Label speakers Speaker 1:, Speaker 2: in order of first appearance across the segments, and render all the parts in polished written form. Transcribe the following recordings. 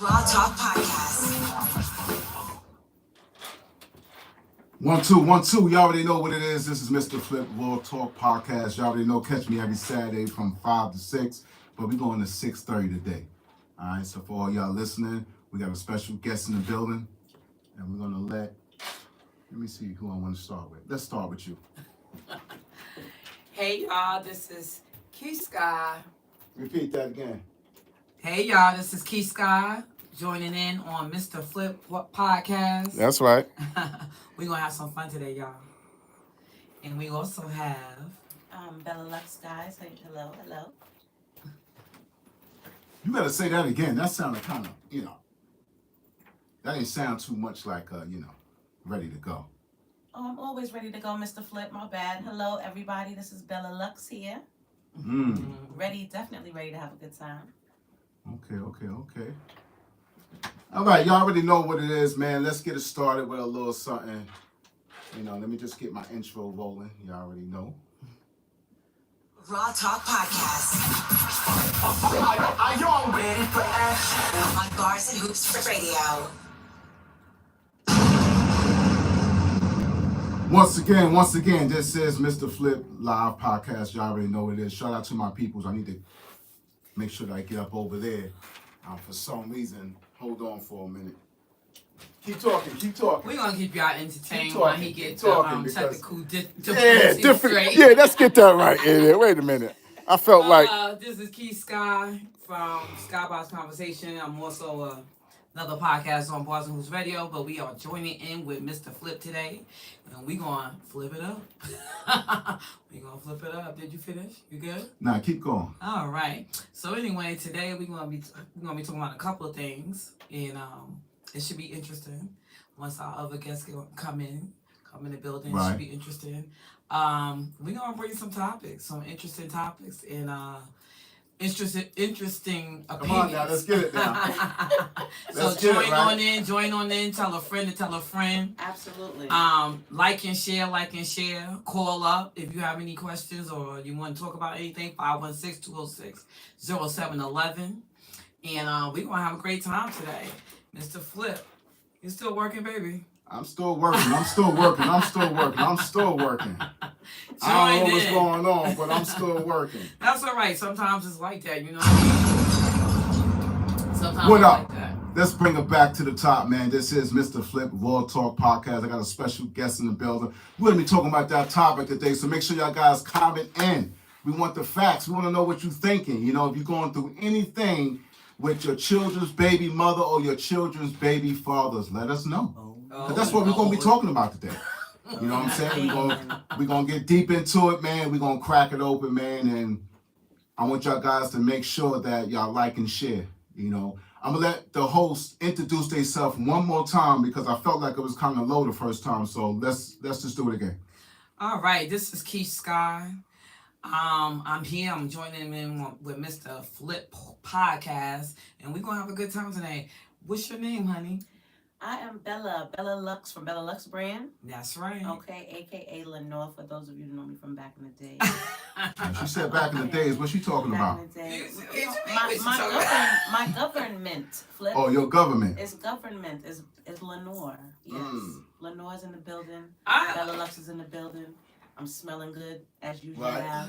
Speaker 1: Raw Talk Podcast.
Speaker 2: 1 2 1 2. You already know what it is. This is Mr. Flip Raw Talk Podcast. You already know. Catch me every Saturday from 5 to 6, but we're going to 6:30 today. All right. So for all y'all listening, we got a special guest in the building, and we're gonna let me see who I want to start with. Let's start with you.
Speaker 3: Hey y'all, this is Key Sky.
Speaker 2: Repeat that again.
Speaker 3: Hey y'all, this is Key Sky joining in on Mr. Flip Podcast.
Speaker 2: That's right.
Speaker 3: We're gonna have some fun today, y'all. And we also have
Speaker 4: Bella Lux, guys. Hello.
Speaker 2: You gotta say that again. That sounded kind of, that didn't sound too much like, ready to go.
Speaker 4: Oh, I'm always ready to go, Mr. Flip. My bad. Hello, everybody. This is Bella Lux here. Definitely ready to have a good time.
Speaker 2: Okay. All right, y'all already know what it is, man. Let's get it started with a little something. Let me just get my intro rolling. Y'all already know.
Speaker 1: Raw Talk Podcast. Are y'all ready for action? On Bars and Hoops Radio.
Speaker 2: Once again, this is Mr. Flip Live Podcast. Y'all already know what it is. Shout out to my peoples. I need to make sure that I get up over there. For some reason, hold on for a minute. Keep talking.
Speaker 3: we're gonna keep y'all entertained
Speaker 2: Keep
Speaker 3: while
Speaker 2: talking,
Speaker 3: he gets
Speaker 2: keep
Speaker 3: the
Speaker 2: talking,
Speaker 3: technical
Speaker 2: different.
Speaker 3: straight.
Speaker 2: Yeah, let's get that right. Yeah, wait a minute. I felt like
Speaker 3: This is Key Sky from Skybox Conversation. I'm also another podcast on Bars and Hoops Radio, but we are joining in with Mr. Flip today, and we're gonna flip it up. Did you finish? You good?
Speaker 2: nah. Keep going.
Speaker 3: All right. So anyway, today we're gonna be talking about a couple of things, and it should be interesting. Once our other guests come in the building, it
Speaker 2: Right.
Speaker 3: should be interesting. We're gonna bring some interesting topics, and interesting opinions.
Speaker 2: Come on now, let's get it now.
Speaker 3: So
Speaker 2: Let's get it, right?
Speaker 3: join on in, tell a friend to tell a friend.
Speaker 4: Absolutely.
Speaker 3: Like and share. Call up if you have any questions or you want to talk about anything. 516-206-0711. And we're gonna have a great time today. Mr. Flip, you still working, baby?
Speaker 2: I'm still working. I don't know what's going on, but I'm still working.
Speaker 3: That's all right. Sometimes it's like that, Sometimes
Speaker 2: What
Speaker 3: it's
Speaker 2: up?
Speaker 3: like that.
Speaker 2: Let's bring it back to the top, man. This is Mr. Flip Raw Talk Podcast. I got a special guest in the building. We're going to be talking about that topic today, so make sure y'all guys comment in. We want the facts. We want to know what you're thinking. If you're going through anything with your children's baby mother or your children's baby fathers, let us know. Because that's what we're going to be talking about today. You know what I'm saying? We're gonna get deep into it, man. We're going to crack it open, man. And I want y'all guys to make sure that y'all like and share. I'm going to let the host introduce themselves one more time because I felt like it was kind of low the first time. So let's just do it again.
Speaker 3: All right, this is Keith Sky. I'm here. I'm joining in with Mr. Flip Podcast, and we're going to have a good time today. What's your name, honey?
Speaker 4: I am Bella Lux from Bella Lux brand.
Speaker 3: That's right.
Speaker 4: Okay, aka Lenore, for those of you who know me from back in the day.
Speaker 2: She said back in the days. What's she talking about?
Speaker 4: Back in the day.
Speaker 3: My
Speaker 4: My government, Flip.
Speaker 2: Oh, your government.
Speaker 4: It's government. Is Lenore. Yes. Lenore's in the building.
Speaker 3: I-
Speaker 4: Bella Lux is in the building. I'm smelling good as usual.
Speaker 2: Right.
Speaker 4: Have.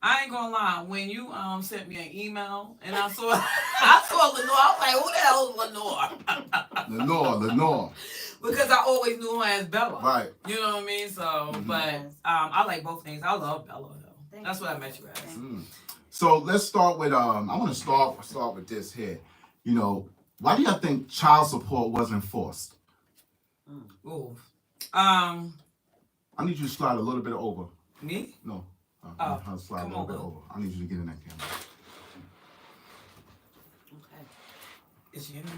Speaker 3: I ain't gonna lie. When you sent me an email and I saw Lenore, I was like, who the hell is Lenore?
Speaker 2: Lenore.
Speaker 3: Because I always knew her as Bella.
Speaker 2: Right.
Speaker 3: You know what I mean? So, but I like both things. I love Bella though. That's what I met you as.
Speaker 2: So let's start with I want to start with this here. Why do y'all think child support was enforced?
Speaker 3: Ooh.
Speaker 2: I need you to slide a little bit over.
Speaker 3: Me?
Speaker 2: No. I'll slide a little bit over. I need you to get in that camera.
Speaker 4: Okay.
Speaker 3: Is she in there?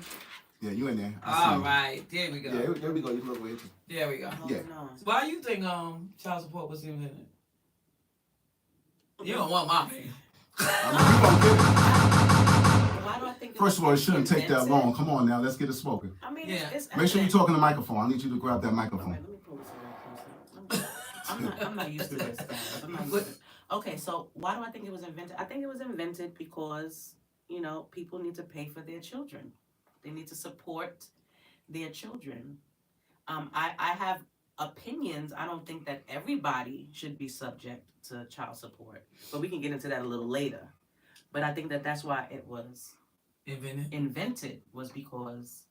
Speaker 2: Yeah, you in there.
Speaker 3: All right. There we go.
Speaker 2: Yeah, there we go. You look weird.
Speaker 3: There we go.
Speaker 2: Yeah.
Speaker 4: No.
Speaker 3: Why do you think child support was invented? You don't want my opinion.
Speaker 4: Why do I think?
Speaker 2: First of all, it shouldn't take that
Speaker 4: invented?
Speaker 2: long. Come on now, let's get it smoking.
Speaker 4: I mean,
Speaker 3: Yeah.
Speaker 4: it's
Speaker 2: Make sure you're
Speaker 4: evident.
Speaker 2: talking to the microphone. I need you to grab that
Speaker 4: Okay,
Speaker 2: microphone.
Speaker 4: let me pull this a little closer. I'm not used to this, guys. I'm not used to it. Okay, so why do I think it was invented? I think it was invented because people need to pay for their children. They need to support their children. I have opinions. I don't think that everybody should be subject to child support, but we can get into that a little later. But I think that that's why it was invented was because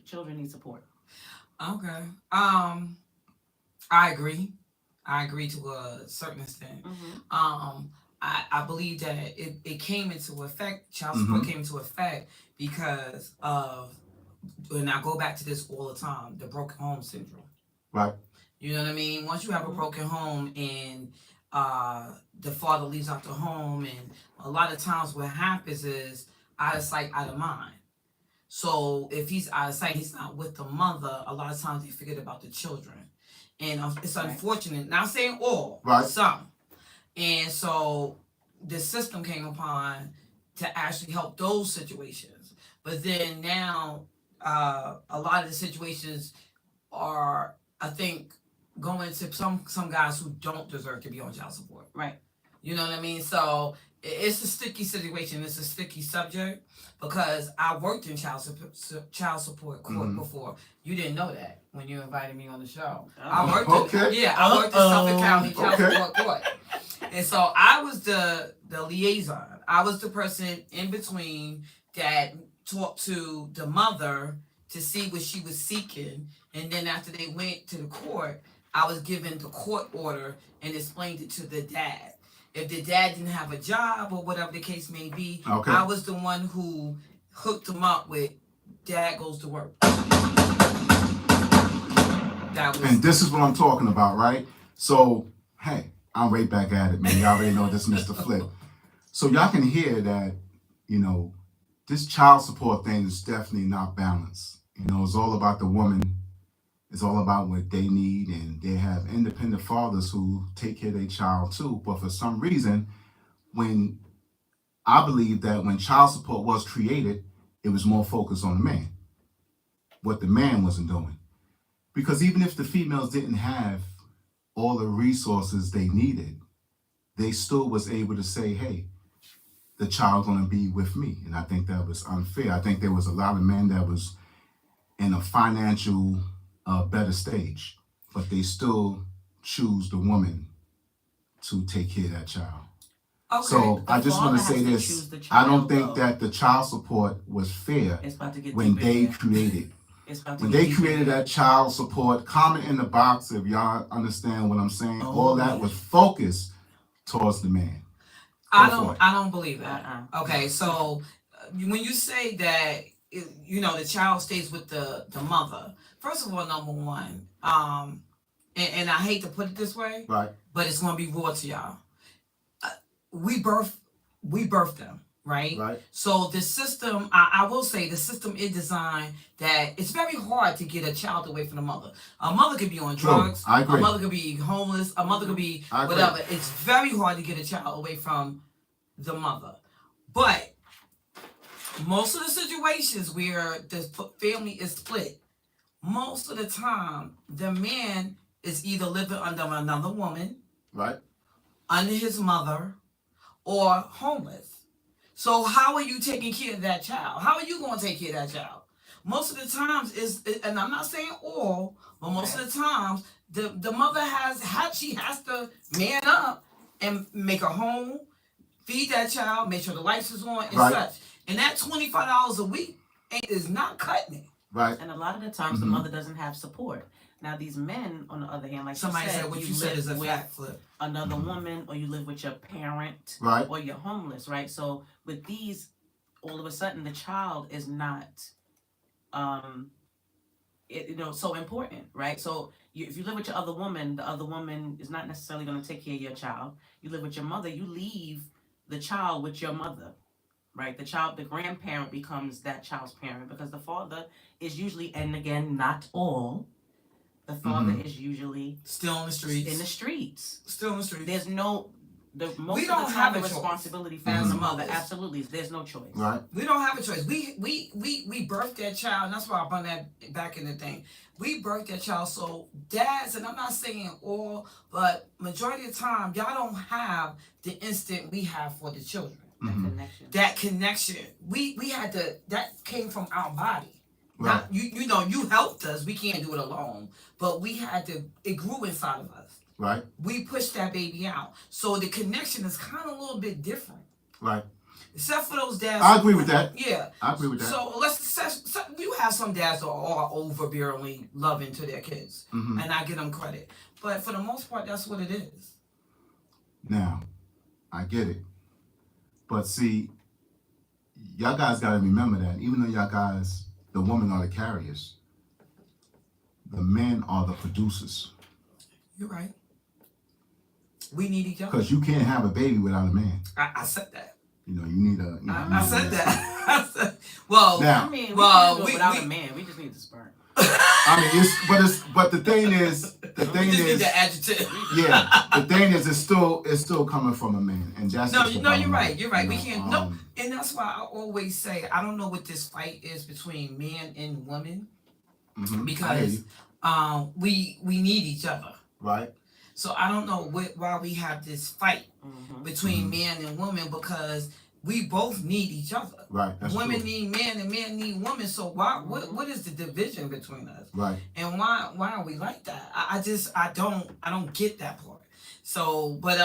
Speaker 4: children need support.
Speaker 3: Okay. I agree. I agree to a certain extent. I believe that it came into effect, child support came into effect because of, and I go back to this all the time, the broken home syndrome.
Speaker 2: Right.
Speaker 3: You know what I mean? Once you have a broken home and the father leaves out the home, and a lot of times what happens is out of sight, out of mind. So if he's out of sight, he's not with the mother, a lot of times they forget about the children. And it's unfortunate. Not saying all, some. And so the system came upon to actually help those situations. But then now, a lot of the situations are, I think, going to some guys who don't deserve to be on child support.
Speaker 4: Right.
Speaker 3: You know what I mean? So it's a sticky situation. It's a sticky subject because I worked in child support court before. You didn't know that when you invited me on the show. I worked I worked in Suffolk County child support court. And so I was the liaison. I was the person in between that talked to the mother to see what she was seeking. And then after they went to the court, I was given the court order and explained it to the dad. If the dad didn't have a job or whatever the case may be, I was the one who hooked him up with dad goes to work.
Speaker 2: And this is what I'm talking about, right? So, hey, I'm right back at it, man. Y'all already know this Mr. Flip. So y'all can hear that, this child support thing is definitely not balanced. It's all about the woman. It's all about what they need, and they have independent fathers who take care of their child too. But for some reason, I believe that when child support was created, it was more focused on the man, what the man wasn't doing. Because even if the females didn't have all the resources they needed, they still was able to say, hey, the child's gonna be with me. And I think that was unfair. I think there was a lot of men that was in a financial better stage, but they still choose the woman to take care of that child.
Speaker 3: Okay.
Speaker 2: So I just want to say this. I don't think that the child support was fair when they created. When they created that child support, comment in the box if y'all understand what I'm saying. All that was focused towards the man.
Speaker 3: I don't believe that. Okay, so when you say that, the child stays with the mother. First of all, number one, and I hate to put it this way,
Speaker 2: right?
Speaker 3: But it's gonna be raw to y'all. We birthed them, right?
Speaker 2: Right.
Speaker 3: So the system, I will say, the system is designed that it's very hard to get a child away from the mother. A mother could be on drugs.
Speaker 2: I agree.
Speaker 3: A mother could be homeless. A mother could be whatever. It's very hard to get a child away from the mother. But most of the situations where the family is split, most of the time, the man is either living under another woman,
Speaker 2: right,
Speaker 3: under his mother, or homeless. So how are you taking care of that child? How are you going to take care of that child? Most of the times and I'm not saying all, but most of the times, the mother has to man up and make a home, feed that child, make sure the lights is on and such. And that $25 a week is not cutting it.
Speaker 2: Right.
Speaker 4: And a lot of the times the mother doesn't have support. Now these men, on the other hand, like
Speaker 3: somebody said, what you said is a fact, Flip.
Speaker 4: Another woman, or you live with your parent,
Speaker 2: right,
Speaker 4: or you're homeless, right? So with these, all of a sudden the child is not, so important, right? So if you live with your other woman, the other woman is not necessarily going to take care of your child. You live with your mother, you leave the child with your mother. Right, the grandparent becomes that child's parent because the father is usually, and again, not all, the father is usually
Speaker 3: still in the streets.
Speaker 4: Still in the streets. There's no, most
Speaker 3: we
Speaker 4: of
Speaker 3: don't
Speaker 4: the
Speaker 3: have
Speaker 4: time
Speaker 3: a
Speaker 4: responsibility falls on the mother. Absolutely, there's no choice.
Speaker 2: Right.
Speaker 3: We don't have a choice. We birthed that child, and that's why I brought that back in the thing. We birthed that child, so dads, and I'm not saying all, but majority of the time, y'all don't have the instinct we have for the children.
Speaker 4: connection.
Speaker 3: That connection. We had to. That came from our body.
Speaker 2: Right.
Speaker 3: Not you know, you helped us. We can't do it alone. But we had to. It grew inside of us.
Speaker 2: Right.
Speaker 3: We pushed that baby out. So the connection is kind of a little bit different.
Speaker 2: Right.
Speaker 3: Except for those dads.
Speaker 2: I agree with that.
Speaker 3: Yeah.
Speaker 2: I agree with that.
Speaker 3: So you have some dads that are overbearingly loving to their kids,
Speaker 2: Mm-hmm.
Speaker 3: and I give them credit. But for the most part, that's what it is.
Speaker 2: Now, I get it. But see, y'all guys got to remember that even though y'all guys, the women are the carriers, the men are the producers.
Speaker 3: You're right. We need each other.
Speaker 2: Because you can't have a baby without a man.
Speaker 3: I said that.
Speaker 2: You know, you need a. You know,
Speaker 3: I said that. I said, well,
Speaker 2: Now-
Speaker 4: I mean, we
Speaker 3: well,
Speaker 4: can't do it
Speaker 3: we-
Speaker 4: without
Speaker 3: we-
Speaker 4: a man. We just need the sperm.
Speaker 2: I mean, but the thing is,
Speaker 3: we just need the adjective.
Speaker 2: yeah, the thing is, it's still coming from a man, and that's
Speaker 3: No,
Speaker 2: just the
Speaker 3: no,
Speaker 2: bottom
Speaker 3: you're
Speaker 2: line,
Speaker 3: right. You're right.
Speaker 2: you
Speaker 3: We
Speaker 2: know,
Speaker 3: can't. No, and that's why I always say I don't know what this fight is between man and woman
Speaker 2: mhm, I hear
Speaker 3: because
Speaker 2: you.
Speaker 3: we need each other.
Speaker 2: Right.
Speaker 3: So I don't know why we have this fight between
Speaker 2: Mhm.
Speaker 3: man and woman because we both need each other.
Speaker 2: Right. That's
Speaker 3: Women
Speaker 2: true.
Speaker 3: need men and men need women. So why? What is the division between us?
Speaker 2: Right.
Speaker 3: And why are we like that? I don't get that part. So, but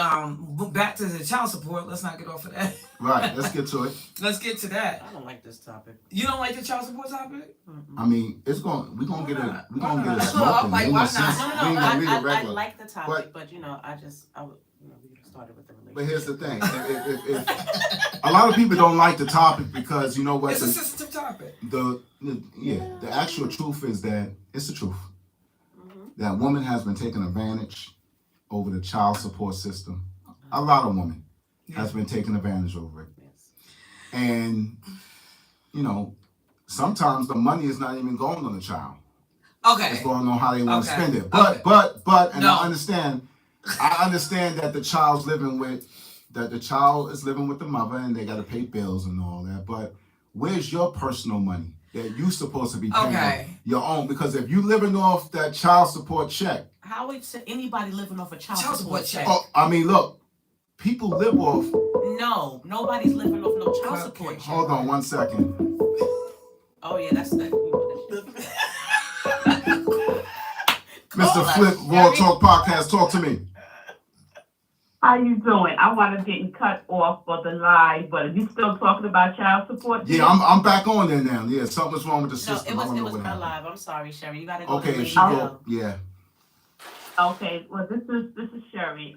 Speaker 3: back to the child support. Let's not get off of that.
Speaker 2: Right. Let's get to it.
Speaker 3: Let's get to that.
Speaker 4: I don't like this topic.
Speaker 3: You don't like the child support topic?
Speaker 2: I mean, we're gonna get
Speaker 3: not?
Speaker 2: we're
Speaker 3: Why
Speaker 2: gonna get
Speaker 3: not?
Speaker 2: a smoking.
Speaker 3: I'm like,
Speaker 2: Ain't
Speaker 3: why
Speaker 2: no sense.
Speaker 3: not?
Speaker 4: No,
Speaker 2: We ain't gonna leave it
Speaker 4: I
Speaker 2: regular.
Speaker 4: like the topic,
Speaker 2: But-
Speaker 4: but you know, we started with the relationship.
Speaker 2: But here's the thing: if a lot of people don't like the topic because you know what
Speaker 3: It's a sensitive topic.
Speaker 2: the actual truth is that it's the truth. That woman has been taking advantage over the child support system. A lot of women has been taking advantage over it.
Speaker 4: Yes.
Speaker 2: And, you know, sometimes the money is not even going on the child.
Speaker 3: Okay.
Speaker 2: It's going on how they want to
Speaker 3: Okay.
Speaker 2: spend it. But, and
Speaker 3: No.
Speaker 2: I understand that the child is living with the mother and they got to pay bills and all that. But where's your personal money that you supposed to be paying
Speaker 3: Okay.
Speaker 2: your own? Because if you living off that child support check,
Speaker 4: How would anybody living off a child support check?
Speaker 2: oh, I mean, look, people live off.
Speaker 4: No, nobody's living off no child support check.
Speaker 2: Hold on 1 second.
Speaker 4: Oh yeah, that's that.
Speaker 2: Mr. Flip, Raw Talk Podcast, talk to me.
Speaker 5: How you doing? I want to get cut off for the live, but are you still talking about child support?
Speaker 2: Yeah, I'm back on there now. Yeah, something's wrong with the
Speaker 4: No,
Speaker 2: system.
Speaker 4: it
Speaker 2: I don't know
Speaker 4: was
Speaker 2: what
Speaker 4: cut
Speaker 2: happened.
Speaker 4: live. I'm sorry, Sherry. You gotta go.
Speaker 2: Okay,
Speaker 4: to
Speaker 2: if she
Speaker 4: radio.
Speaker 2: go, yeah.
Speaker 5: Okay, well, this is Sherry.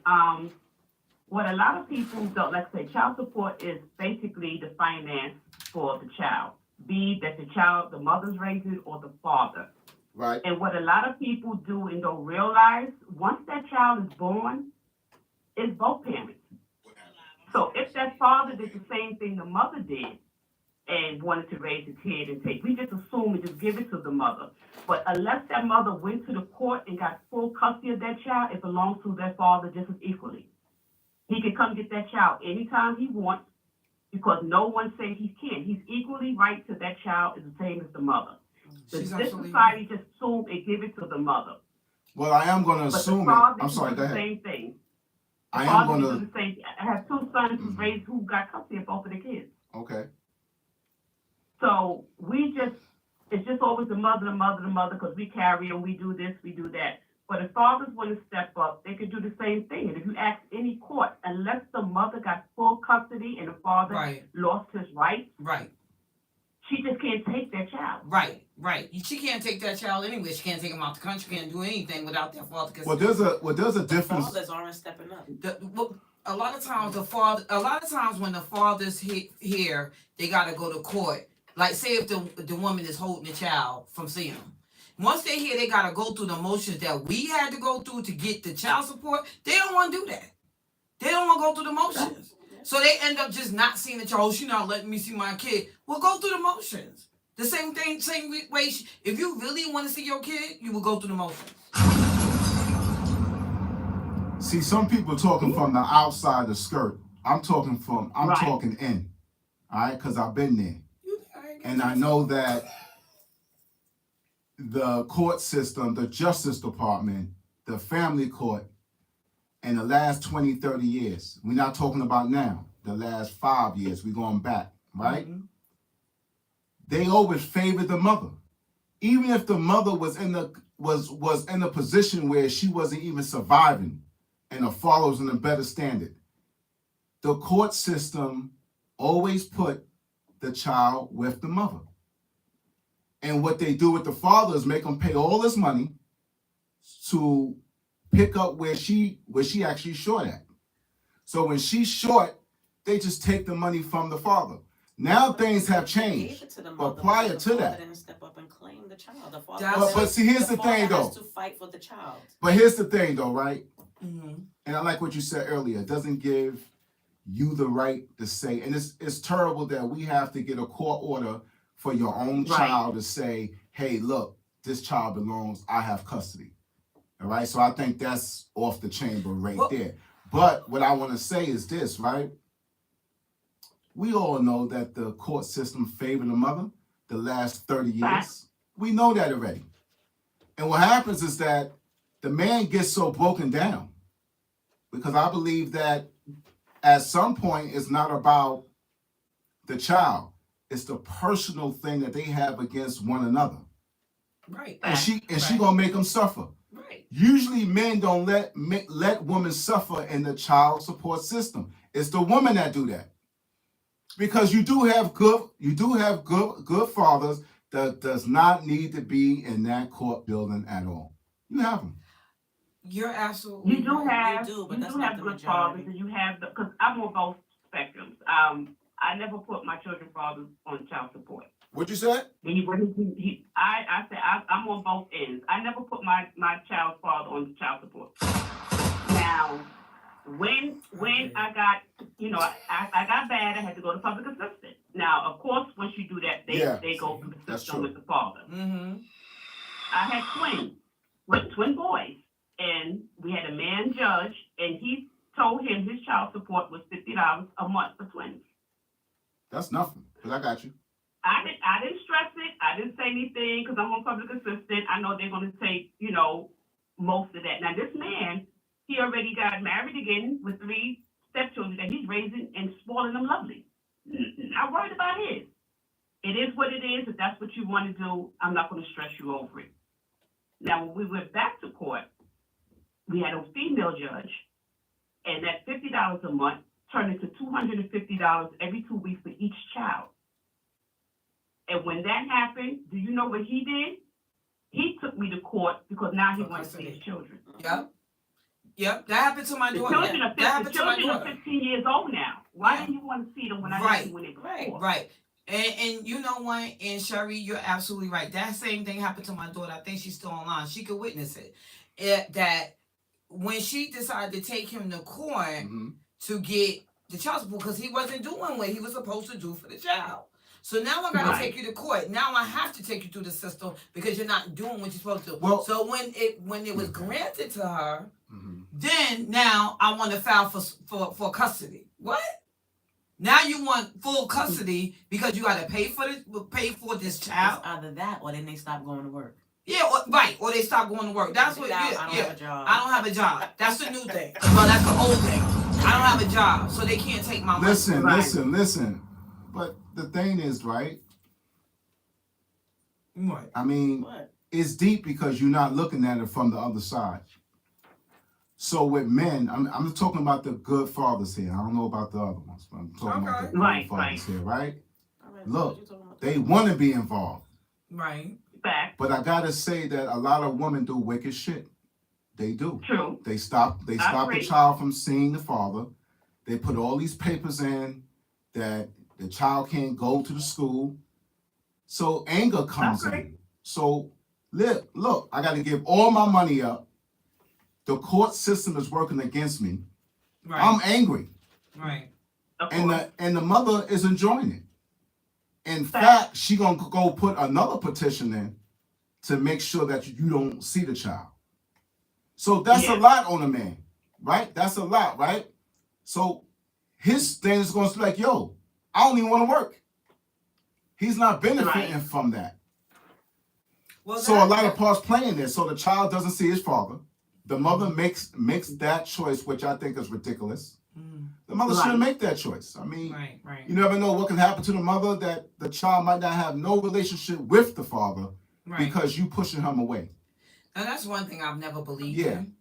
Speaker 5: What a lot of people don't like to say, child support is basically the finance for the child, be that the mother's raising or the father.
Speaker 2: Right.
Speaker 5: And what a lot of people do and don't realize, once that child is born, it's both parents. So if that father did the same thing the mother did and wanted to raise the kid and we just assume and just give it to the mother. But unless that mother went to the court and got full custody of that child, it belongs to that father just as equally. He can come get that child anytime he wants because no one says he can't. He's equally right to that child as the same as the mother.
Speaker 3: She's
Speaker 5: This
Speaker 3: absolutely
Speaker 5: society just assume and give it to the mother.
Speaker 2: Well, I am going to
Speaker 5: But
Speaker 2: assume
Speaker 5: the
Speaker 2: it.
Speaker 5: father
Speaker 2: I'm sorry,
Speaker 5: can
Speaker 2: go
Speaker 5: do the
Speaker 2: ahead.
Speaker 5: same thing.
Speaker 2: I am
Speaker 5: Father
Speaker 2: going
Speaker 5: can do
Speaker 2: to.
Speaker 5: the same. I have two sons who got custody of both of the kids.
Speaker 2: Okay.
Speaker 5: So it's just always the mother, because we carry and we do this, we do that. But if fathers want to step up, they could do the same thing. And if you ask any court, unless the mother got full custody and the father
Speaker 3: Right.
Speaker 5: lost his rights,
Speaker 3: Right.
Speaker 5: she just can't take that child.
Speaker 3: Right. She can't take that child anywhere. She can't take him out the country. Can't do anything without their father.
Speaker 2: Well, there's a difference.
Speaker 4: Fathers aren't stepping up.
Speaker 3: A lot of times when the father's here, they gotta go to court. Like say if the woman is holding the child from seeing them. Once they're here, they gotta go through the motions that we had to go through to get the child support. They don't want to do that. They don't want to go through the motions. So they end up just not seeing the child. Oh, she's not letting me see my kid. Well, go through the motions. The same thing, same way. If you really want to see your kid, you will go through the motions.
Speaker 2: See, some people talking from the outside the skirt. I'm talking
Speaker 5: Right.
Speaker 2: talking in. All right, because I've been there. And I know that the court system, the Justice Department, the family court, in the last 20, 30 years, we're not talking about now, the last 5 years, we're going back, right?
Speaker 3: Mhm.
Speaker 2: They always favored the mother. Even if the mother was in a position where she wasn't even surviving and the father was in a better standard, the court system always put the child with the mother. And what they do with the father is make him pay all this money to pick up where she actually short at. So when she's short, they just take the money from the father. Now things have
Speaker 4: They gave
Speaker 2: changed.
Speaker 4: it to the
Speaker 2: But
Speaker 4: mother,
Speaker 2: prior
Speaker 4: the
Speaker 2: to
Speaker 4: father
Speaker 2: that,
Speaker 4: didn't step up and claim the child. The father
Speaker 3: That's-
Speaker 2: but see, here's the thing,
Speaker 4: father
Speaker 2: though.
Speaker 4: has to fight for the child.
Speaker 2: But here's the thing, though, right?
Speaker 3: Mhm.
Speaker 2: And I like what you said earlier. It doesn't give you the right to say, and it's terrible that we have to get a court order for your own
Speaker 5: Right.
Speaker 2: child to say, hey, look, this child belongs, I have custody. All right, so I think that's off the chamber right
Speaker 3: Well-
Speaker 2: there. But what I want to say is this, right? We all know that the court system favored the mother the last 30 years.
Speaker 5: Facts.
Speaker 2: We know that already. And what happens is that the man gets so broken down because I believe that at some point it's not about the child. It's the personal thing that they have against one another.
Speaker 3: Right.
Speaker 2: And she
Speaker 3: Right.
Speaker 2: gonna make them suffer.
Speaker 3: Right.
Speaker 2: Usually men don't let women suffer in the child support system. It's the women that do that. Because you do have good fathers that does not need to be in that court building at all. You have them.
Speaker 3: You're absolutely
Speaker 5: You do
Speaker 3: right.
Speaker 5: have
Speaker 4: You do, but
Speaker 5: you
Speaker 4: that's
Speaker 5: do
Speaker 4: not
Speaker 5: have
Speaker 4: the
Speaker 5: good
Speaker 4: majority.
Speaker 5: fathers, and you have because I'm on both spectrums. I never put my children's fathers on child support.
Speaker 2: What you said?
Speaker 5: I said I'm on both ends. I never put my child's father on child support. Now, when I got I got bad, I had to go to public assistance. Now, of course, once you do that, they go through the
Speaker 2: That's
Speaker 5: system
Speaker 2: true.
Speaker 5: with the father.
Speaker 3: Mm-hmm.
Speaker 5: I had twin boys, and we had a man judge, and he told him his child support was $50 a month for twins.
Speaker 2: That's nothing. Because I got you.
Speaker 5: I didn't stress it. I didn't say anything because I'm on public assistance. I know they're going to take, most of that. Now, this man, he already got married again with 3 stepchildren that he's raising and spoiling them lovely. Not worried about his. It is what it is. If that's what you want to do, I'm not going to stress you over it. Now, when we went back to court, we had a female judge, and that $50 a month turned into $250 every 2 weeks for each child. And when that happened, do you know what he did? He took me to court because now he
Speaker 3: For
Speaker 5: wanted to see
Speaker 3: custody.
Speaker 5: his children.
Speaker 3: Yep. That happened to my
Speaker 5: The
Speaker 3: daughter.
Speaker 5: children,
Speaker 3: That
Speaker 5: are,
Speaker 3: happened
Speaker 5: the
Speaker 3: to my
Speaker 5: children are
Speaker 3: daughter.
Speaker 5: 15 years old now. Why
Speaker 3: Yeah.
Speaker 5: do you want to see them when I
Speaker 3: Right.
Speaker 5: didn't see when they were
Speaker 4: Right.
Speaker 5: before?
Speaker 3: Right. And you know what? And Sherry, you're absolutely right. That same thing happened to my daughter. I think she's still online. She could witness it. That when she decided to take him to court
Speaker 2: Mm-hmm.
Speaker 3: to get the child support because he wasn't doing what he was supposed to do for the child. So now I gotta
Speaker 5: Right.
Speaker 3: take you to court. Now I have to take you through the system because you're not doing what you're supposed to.
Speaker 2: Well-
Speaker 3: so when it was granted to her,
Speaker 2: Mm-hmm.
Speaker 3: then now I want to file for custody. What? Now you want full custody because you got to pay for this
Speaker 4: It's
Speaker 3: child.
Speaker 4: either that or then they stop going to work.
Speaker 3: Yeah, or they stop going to work. That's what.
Speaker 4: Now,
Speaker 3: Yeah,
Speaker 4: I don't
Speaker 3: yeah.
Speaker 4: have a job.
Speaker 3: I don't have a job. That's the new thing. Well, that's the old thing. I don't have a job, so they can't take my money.
Speaker 2: Listen. But the thing is, right?
Speaker 3: What?
Speaker 2: I mean,
Speaker 4: What?
Speaker 2: it's deep because you're not looking at it from the other side. So with men, I'm talking about the good fathers here. I don't know about the other ones, but I'm talking about the good
Speaker 5: Right,
Speaker 2: fathers here, right?
Speaker 4: All right,
Speaker 2: Look,
Speaker 4: what you talking about?
Speaker 2: They want to be involved.
Speaker 3: Right.
Speaker 5: Fact.
Speaker 2: But I gotta say that a lot of women do wicked shit. They do.
Speaker 5: True.
Speaker 2: They stop the
Speaker 5: agree.
Speaker 2: child from seeing the father. They put all these papers in that the child can't go to the school. So anger comes
Speaker 5: agree.
Speaker 2: in. So look, I gotta give all my money up. The court system is working against me.
Speaker 3: Right.
Speaker 2: I'm angry.
Speaker 3: Right.
Speaker 5: Of
Speaker 2: And
Speaker 5: course.
Speaker 2: the mother is enjoying it. In
Speaker 5: Fact.
Speaker 2: fact, she gonna go put another petition in to make sure that you don't see the child. So that's a
Speaker 5: Yeah.
Speaker 2: lot on a man, right? That's a lot, right? So his thing is gonna be like, yo, I don't even want to work. He's not benefiting
Speaker 5: Right.
Speaker 2: from that.
Speaker 3: Well,
Speaker 2: So a lot of parts playing this. So the child doesn't see his father. The mother makes that choice, which I think is ridiculous. The mother shouldn't make that choice. I mean,
Speaker 3: Right.
Speaker 2: you never know what can happen to the mother, that the child might not have no relationship with the father because you pushing him away.
Speaker 3: And that's one thing I've never believed in.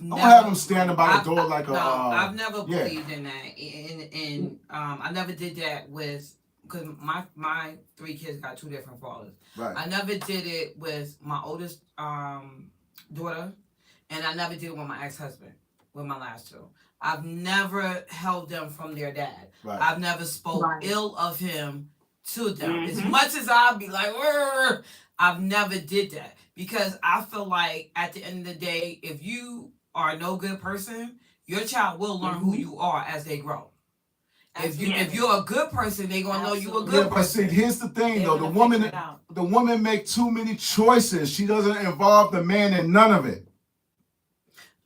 Speaker 2: Don't have him standing by the door like a.
Speaker 3: No, I've never believed in that, and I never did that with, because my 3 kids got 2 different fathers.
Speaker 2: Right.
Speaker 3: I never did it with my oldest daughter, and I never did it with my ex-husband, with my last 2. I've never held them from their dad.
Speaker 2: Right.
Speaker 3: I've never spoke ill of him to them.
Speaker 5: Mm-hmm.
Speaker 3: As much as I'd be like, "Rrr," I've never did that, because I feel like at the end of the day, if you are no good person, your child will learn who you are as they grow. If you're a good person, they're gonna know you a good person.
Speaker 2: But see, here's the thing though, the woman make too many choices. She doesn't involve the man in none of it.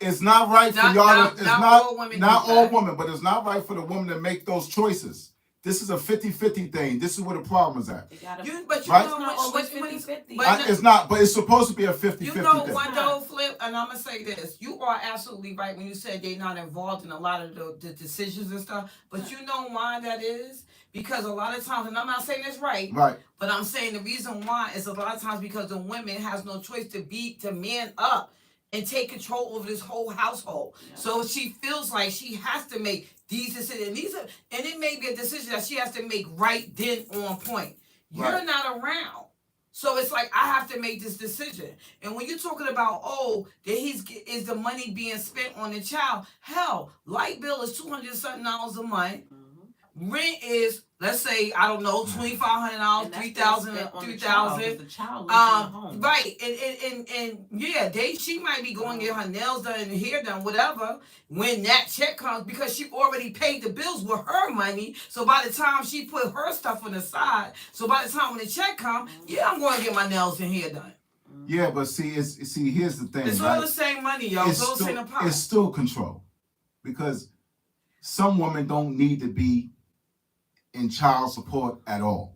Speaker 2: It's not right for y'all to, it's not all women, but it's not right for the woman to make those choices. This is a 50-50 thing. This is where the problem is at.
Speaker 3: But you
Speaker 2: right?
Speaker 3: know,
Speaker 4: not always 50-50.
Speaker 2: It's not, but it's supposed to be a 50-50
Speaker 3: you know
Speaker 2: thing.
Speaker 3: what though, Flip, and I'm gonna say this. You are absolutely right when you said they're not involved in a lot of the decisions and stuff. But you know why that is? Because a lot of times, and I'm not saying this right, but I'm saying the reason why is a lot of times because the woman has no choice to man up and take control over this whole household. Yeah. So she feels like she has to make these decisions. And it may be a decision that she has to make right then on point. You're not around. So it's like, I have to make this decision. And when you're talking about, that is the money being spent on the child, hell, light bill is $200-something a month. Rent is, let's say, I don't know, $2,500, $3,000.
Speaker 4: The child lives in the home.
Speaker 3: Right, and yeah, she might be going to get her nails done and hair done, whatever. When that check comes, because she already paid the bills with her money. So by the time she put her stuff on the side, so by the time when the check comes, I'm going to get my nails and hair done.
Speaker 2: Yeah, but here's the thing.
Speaker 3: It's all the same money, y'all. It's all the same pot.
Speaker 2: It's still control, because some women don't need to be in child support at all.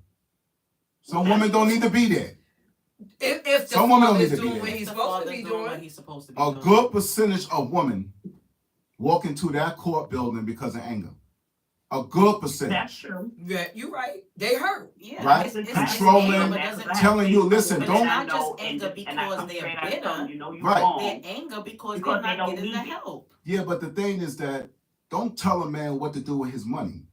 Speaker 2: Some women don't need to be there.
Speaker 3: If
Speaker 2: some women don't need to be
Speaker 3: what he's supposed to be doing,
Speaker 2: a good percentage of women walk into that court building because of anger. A good percentage.
Speaker 5: That's true.
Speaker 3: Yeah, you're right. They hurt.
Speaker 4: Yeah,
Speaker 2: right? Controlling, telling you, listen,
Speaker 4: but
Speaker 2: don't.
Speaker 4: It's not just anger because they're bitter.
Speaker 2: Right.
Speaker 4: They're anger because they're not getting the help.
Speaker 2: Yeah, but the thing is that don't tell a man what to do with his money.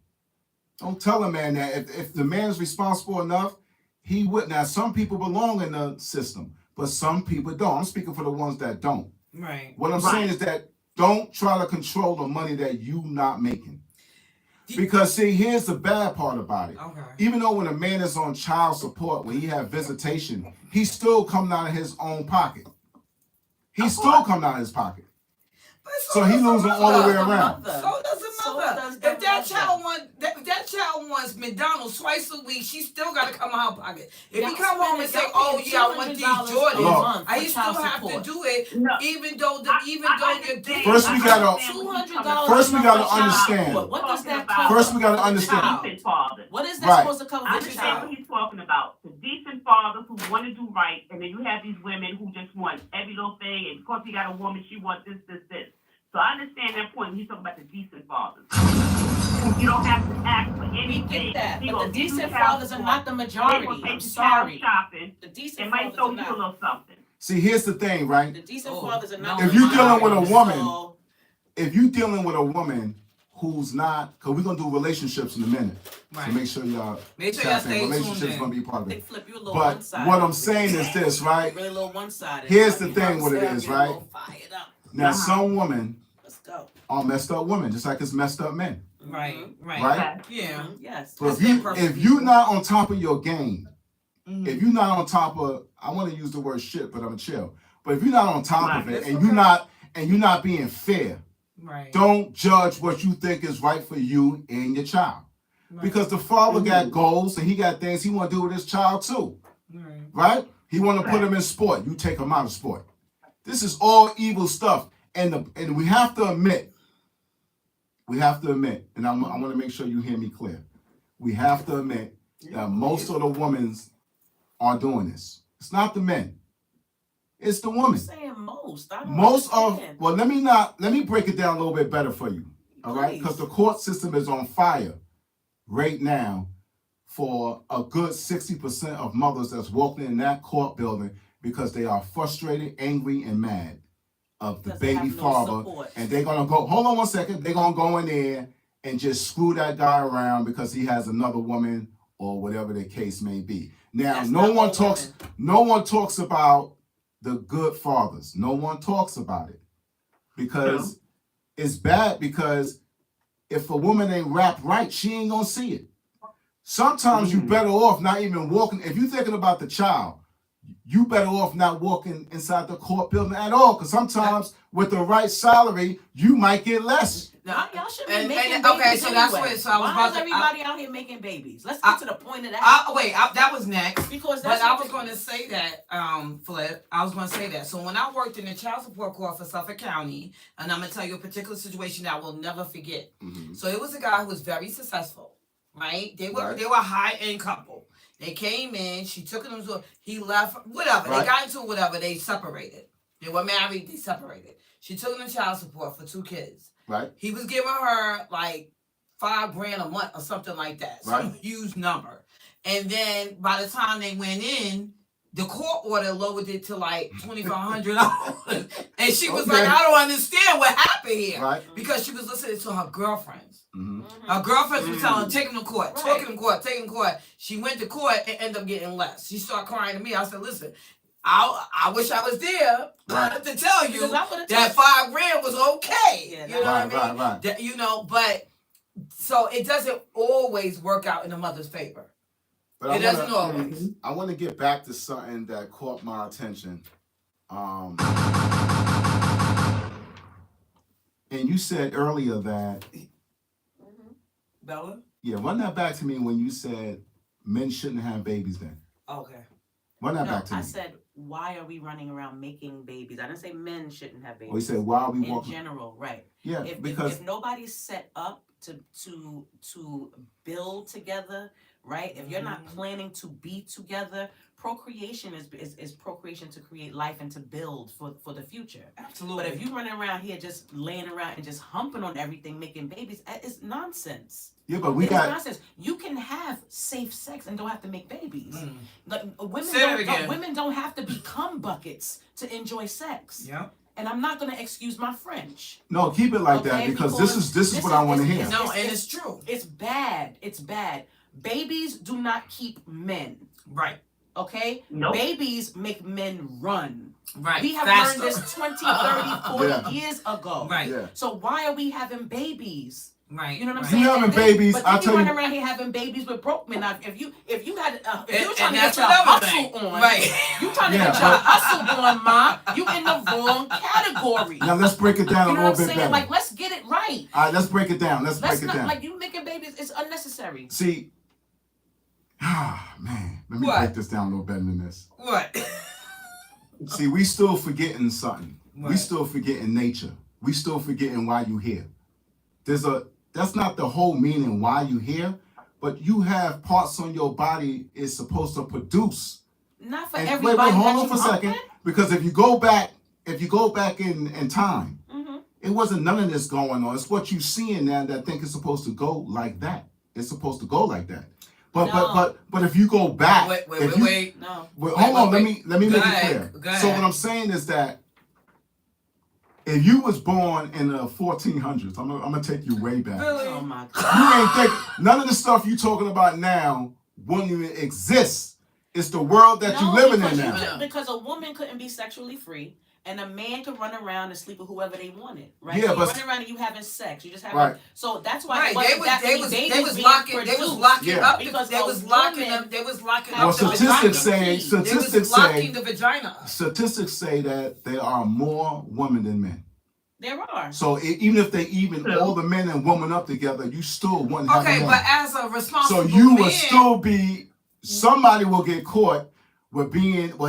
Speaker 2: Don't tell a man that if the man's responsible enough, he would. Now, some people belong in the system, but some people don't. I'm speaking for the ones that don't.
Speaker 3: Right.
Speaker 2: What I'm saying is that don't try to control the money that you not making. Because, see, here's the bad part about it.
Speaker 3: Okay.
Speaker 2: Even though when a man is on child support, when he have visitation, he's still coming out of his own pocket. He's still coming out of his pocket. So he losing all the way around.
Speaker 3: So does the mother. If that child wants McDonald's twice a week, she still got to come out of her pocket. If he come home and say, I want these Jordans, I still have to do it, even though you're doing.
Speaker 2: First we gotta understand.
Speaker 4: What does that cover?
Speaker 2: First we gotta understand.
Speaker 4: What is that supposed to cover?
Speaker 5: I understand what he's talking about. The decent fathers who want to do right, and then you have these women who just want every little thing, and because he got a woman, she wants this. So I understand that point when he's talking about the decent fathers. You don't have to ask for anything.
Speaker 4: We get that, but the decent fathers are not the majority. I'm sorry.
Speaker 5: Shopping.
Speaker 4: The decent
Speaker 5: fathers might throw you a little something.
Speaker 2: See, here's the thing, right?
Speaker 4: The decent fathers are not.
Speaker 2: If you're dealing with a woman, if you're dealing with a woman who's not, because we're gonna do relationships in a minute, so make sure y'all
Speaker 3: stay
Speaker 2: relationships gonna be part of it.
Speaker 4: Flip, you a little
Speaker 2: but
Speaker 4: one-sided.
Speaker 2: What I'm saying is this, right?
Speaker 4: Really a little one-sided.
Speaker 2: Here's the thing, what it is, right? Now, some women are messed up women, just like it's messed up men.
Speaker 3: Right.
Speaker 4: Yeah. Yes.
Speaker 2: But if you're not on top of your game, if you're not on top of, I want to use the word shit, but I'm chill. But if you're not on top of it, and you're not being fair, don't judge what you think is right for you and your child, because the father got goals and he got things he want to do with his child too, right? He want to put him in sport. You take him out of sport. This is all evil stuff, and we have to admit. And I want to make sure you hear me clear. We have to admit that most of the women are doing this. It's not the men. It's the women.
Speaker 4: I'm saying most.
Speaker 2: Let me break it down a little bit better for you. All right, because
Speaker 4: Please.
Speaker 2: the court system is on fire right now for a good 60% of mothers that's walking in that court building because they are frustrated, angry, and mad of the
Speaker 4: Because they
Speaker 2: baby
Speaker 4: have no
Speaker 2: father.
Speaker 4: support.
Speaker 2: And they're going to go, hold on one second, they're going to go in there and just screw that guy around because he has another woman or whatever the case may be. Now,
Speaker 4: That's
Speaker 2: no
Speaker 4: not
Speaker 2: one
Speaker 4: all
Speaker 2: talks.
Speaker 4: women.
Speaker 2: No one talks about the good fathers. No one talks about it because it's bad. Because if a woman ain't wrapped right, she ain't gonna see it. Sometimes you better off not even walking. If you're thinking about the child, you better off not walking inside the court building at all. Because sometimes with the right salary, you might get less.
Speaker 4: Why y'all should be
Speaker 3: And-
Speaker 4: making
Speaker 3: and-
Speaker 4: babies
Speaker 3: okay, so that's
Speaker 4: anyway?
Speaker 3: what- so I was
Speaker 4: Why
Speaker 3: about
Speaker 4: is
Speaker 3: to-
Speaker 4: everybody out here making babies? Let's get to the point of that.
Speaker 3: That was next.
Speaker 4: Because
Speaker 3: But
Speaker 4: that's
Speaker 3: I
Speaker 4: what
Speaker 3: was
Speaker 4: the-
Speaker 3: going to say that, Flip. I was going to say that. So when I worked in the child support court for Suffolk County, and I'm going to tell you a particular situation that I will never forget.
Speaker 2: Mm-hmm.
Speaker 3: So it was a guy who was very successful, right? They were
Speaker 2: Right.
Speaker 3: they were a high end couple. They came in. She took him to. He left. Whatever.
Speaker 2: Right.
Speaker 3: They got into whatever. They separated. They were married. They separated. She took him to child support for 2 kids.
Speaker 2: Right.
Speaker 3: He was giving her like $5,000 a month or something like that. Some
Speaker 2: Right.
Speaker 3: huge number. And then by the time they went in, the court order lowered it to like $2,500. And she was like, I don't understand what happened here.
Speaker 2: Right.
Speaker 3: Because she was listening to her girlfriends.
Speaker 2: Mm-hmm.
Speaker 3: Her girlfriends were telling her, take him to court,
Speaker 4: Right.
Speaker 3: take him to court, take him to court. She went to court and ended up getting less. She started crying to me. I said, listen, I wish I was there
Speaker 2: Right.
Speaker 3: to tell you
Speaker 4: Because I would've
Speaker 3: that
Speaker 4: told-
Speaker 3: $5,000 was okay.
Speaker 4: Yeah,
Speaker 3: you know what I mean?
Speaker 2: Right.
Speaker 3: That, you know, but so it doesn't always work out in the mother's favor.
Speaker 2: But
Speaker 3: It doesn't always.
Speaker 2: I want to get back to something that caught my attention. And you said earlier that,
Speaker 3: Bella?
Speaker 2: yeah, run that back to me when you said men shouldn't have babies then.
Speaker 3: Okay.
Speaker 2: Run that
Speaker 4: No,
Speaker 2: back to
Speaker 4: I
Speaker 2: me.
Speaker 4: said, why are we running around making babies? I didn't say men shouldn't have babies.
Speaker 2: Or you said, why are we
Speaker 4: in
Speaker 2: walking?
Speaker 4: general, right?
Speaker 2: Yeah,
Speaker 4: If
Speaker 2: because
Speaker 4: nobody's set up to build together, right? If you're not planning to be together, procreation is procreation to create life and to build for the future.
Speaker 3: Absolutely.
Speaker 4: But if you running around here just laying around and just humping on everything, making babies, it's nonsense.
Speaker 2: yeah, but we
Speaker 4: It's
Speaker 2: got
Speaker 4: nonsense. You can have safe sex and don't have to make babies. Like
Speaker 3: Say it again.
Speaker 4: women don't have to become buckets to enjoy sex.
Speaker 3: Yeah.
Speaker 4: And I'm not gonna excuse my French.
Speaker 2: no, keep it like that
Speaker 4: Okay,
Speaker 2: because this is what I want to hear.
Speaker 3: No, and it's true.
Speaker 4: It's bad. It's bad. Babies do not keep men.
Speaker 3: Right.
Speaker 4: Okay?
Speaker 5: Nope.
Speaker 4: Babies make men run.
Speaker 3: Right.
Speaker 4: We have
Speaker 3: Faster.
Speaker 4: learned this 20, 30, 40
Speaker 2: Yeah.
Speaker 4: years ago.
Speaker 3: Right.
Speaker 2: Yeah.
Speaker 4: So why are we having babies?
Speaker 3: Right.
Speaker 4: You know what I'm
Speaker 3: right.
Speaker 4: saying?
Speaker 2: You having
Speaker 4: And then-
Speaker 2: babies,
Speaker 4: but
Speaker 2: I
Speaker 4: then
Speaker 2: tell
Speaker 4: you
Speaker 2: you-
Speaker 4: run around here having babies with broke men. Now, if you had if you were
Speaker 3: And-
Speaker 4: trying to
Speaker 3: and
Speaker 4: get
Speaker 3: that's
Speaker 4: your
Speaker 3: another
Speaker 4: hustle
Speaker 3: thing.
Speaker 4: on,
Speaker 3: Right.
Speaker 4: you trying to
Speaker 2: Yeah,
Speaker 4: get your
Speaker 2: but-
Speaker 4: hustle on, ma, you in the wrong category.
Speaker 2: Now let's break it down
Speaker 4: You
Speaker 2: a
Speaker 4: know
Speaker 2: little
Speaker 4: what I'm
Speaker 2: bit
Speaker 4: saying?
Speaker 2: better.
Speaker 4: Like, let's get it right.
Speaker 2: All right, let's break it down. Let's
Speaker 4: Let's
Speaker 2: break it
Speaker 4: not
Speaker 2: down.
Speaker 4: like you making babies. It's unnecessary.
Speaker 2: See, man, let me
Speaker 3: What?
Speaker 2: break this down a little better than this.
Speaker 3: What?
Speaker 2: See, we still forgetting something. We
Speaker 3: Right.
Speaker 2: still forgetting nature. We still forgetting why you here. That's not the whole meaning why you here, but you have parts on your body is supposed to produce.
Speaker 4: Not for
Speaker 2: And
Speaker 4: everybody.
Speaker 2: wait, hold
Speaker 4: that
Speaker 2: on
Speaker 4: you
Speaker 2: for a
Speaker 4: hump
Speaker 2: second,
Speaker 4: with.
Speaker 2: because if you go back in time,
Speaker 4: Mhm.
Speaker 2: it wasn't none of this going on. It's what you seeing now that think it's supposed to go like that. It's supposed to go like that. But
Speaker 4: No.
Speaker 2: but if you go back, if you,
Speaker 3: Wait.
Speaker 4: No.
Speaker 2: Well,
Speaker 3: Wait,
Speaker 2: hold on.
Speaker 3: wait.
Speaker 2: Let me
Speaker 3: Go
Speaker 2: make
Speaker 3: ahead.
Speaker 2: it clear.
Speaker 3: Go
Speaker 2: So
Speaker 3: ahead.
Speaker 2: what I'm saying is that if you was born in the 1400s, I'm gonna take you way back.
Speaker 3: Really?
Speaker 4: Oh my
Speaker 2: You
Speaker 4: God.
Speaker 2: ain't think none of the stuff you talking about now wouldn't even exist. It's the world that you
Speaker 4: No,
Speaker 2: living
Speaker 4: because
Speaker 2: in
Speaker 4: you
Speaker 2: now.
Speaker 4: could- because a woman couldn't be sexually free, and a man could run around and sleep with whoever they wanted, right?
Speaker 2: Yeah,
Speaker 4: so
Speaker 2: but-
Speaker 4: you're running around and you having sex. You just having.
Speaker 2: Right.
Speaker 4: So that's why
Speaker 3: Right,
Speaker 4: it wasn't that many babies being produced.
Speaker 2: Yeah.
Speaker 3: up.
Speaker 4: Because
Speaker 3: They
Speaker 4: a
Speaker 3: was locking
Speaker 4: woman
Speaker 3: them. They was locking
Speaker 2: Well,
Speaker 3: up the
Speaker 2: statistics
Speaker 3: vagina.
Speaker 2: say
Speaker 3: They was locking the vagina.
Speaker 2: statistics say that there are more women than men.
Speaker 4: There are.
Speaker 2: So even if they even all the men and women up together, you still wouldn't have
Speaker 3: Okay,
Speaker 2: a man.
Speaker 3: but as a responsible
Speaker 2: So you
Speaker 3: man,
Speaker 2: will still be somebody will get caught with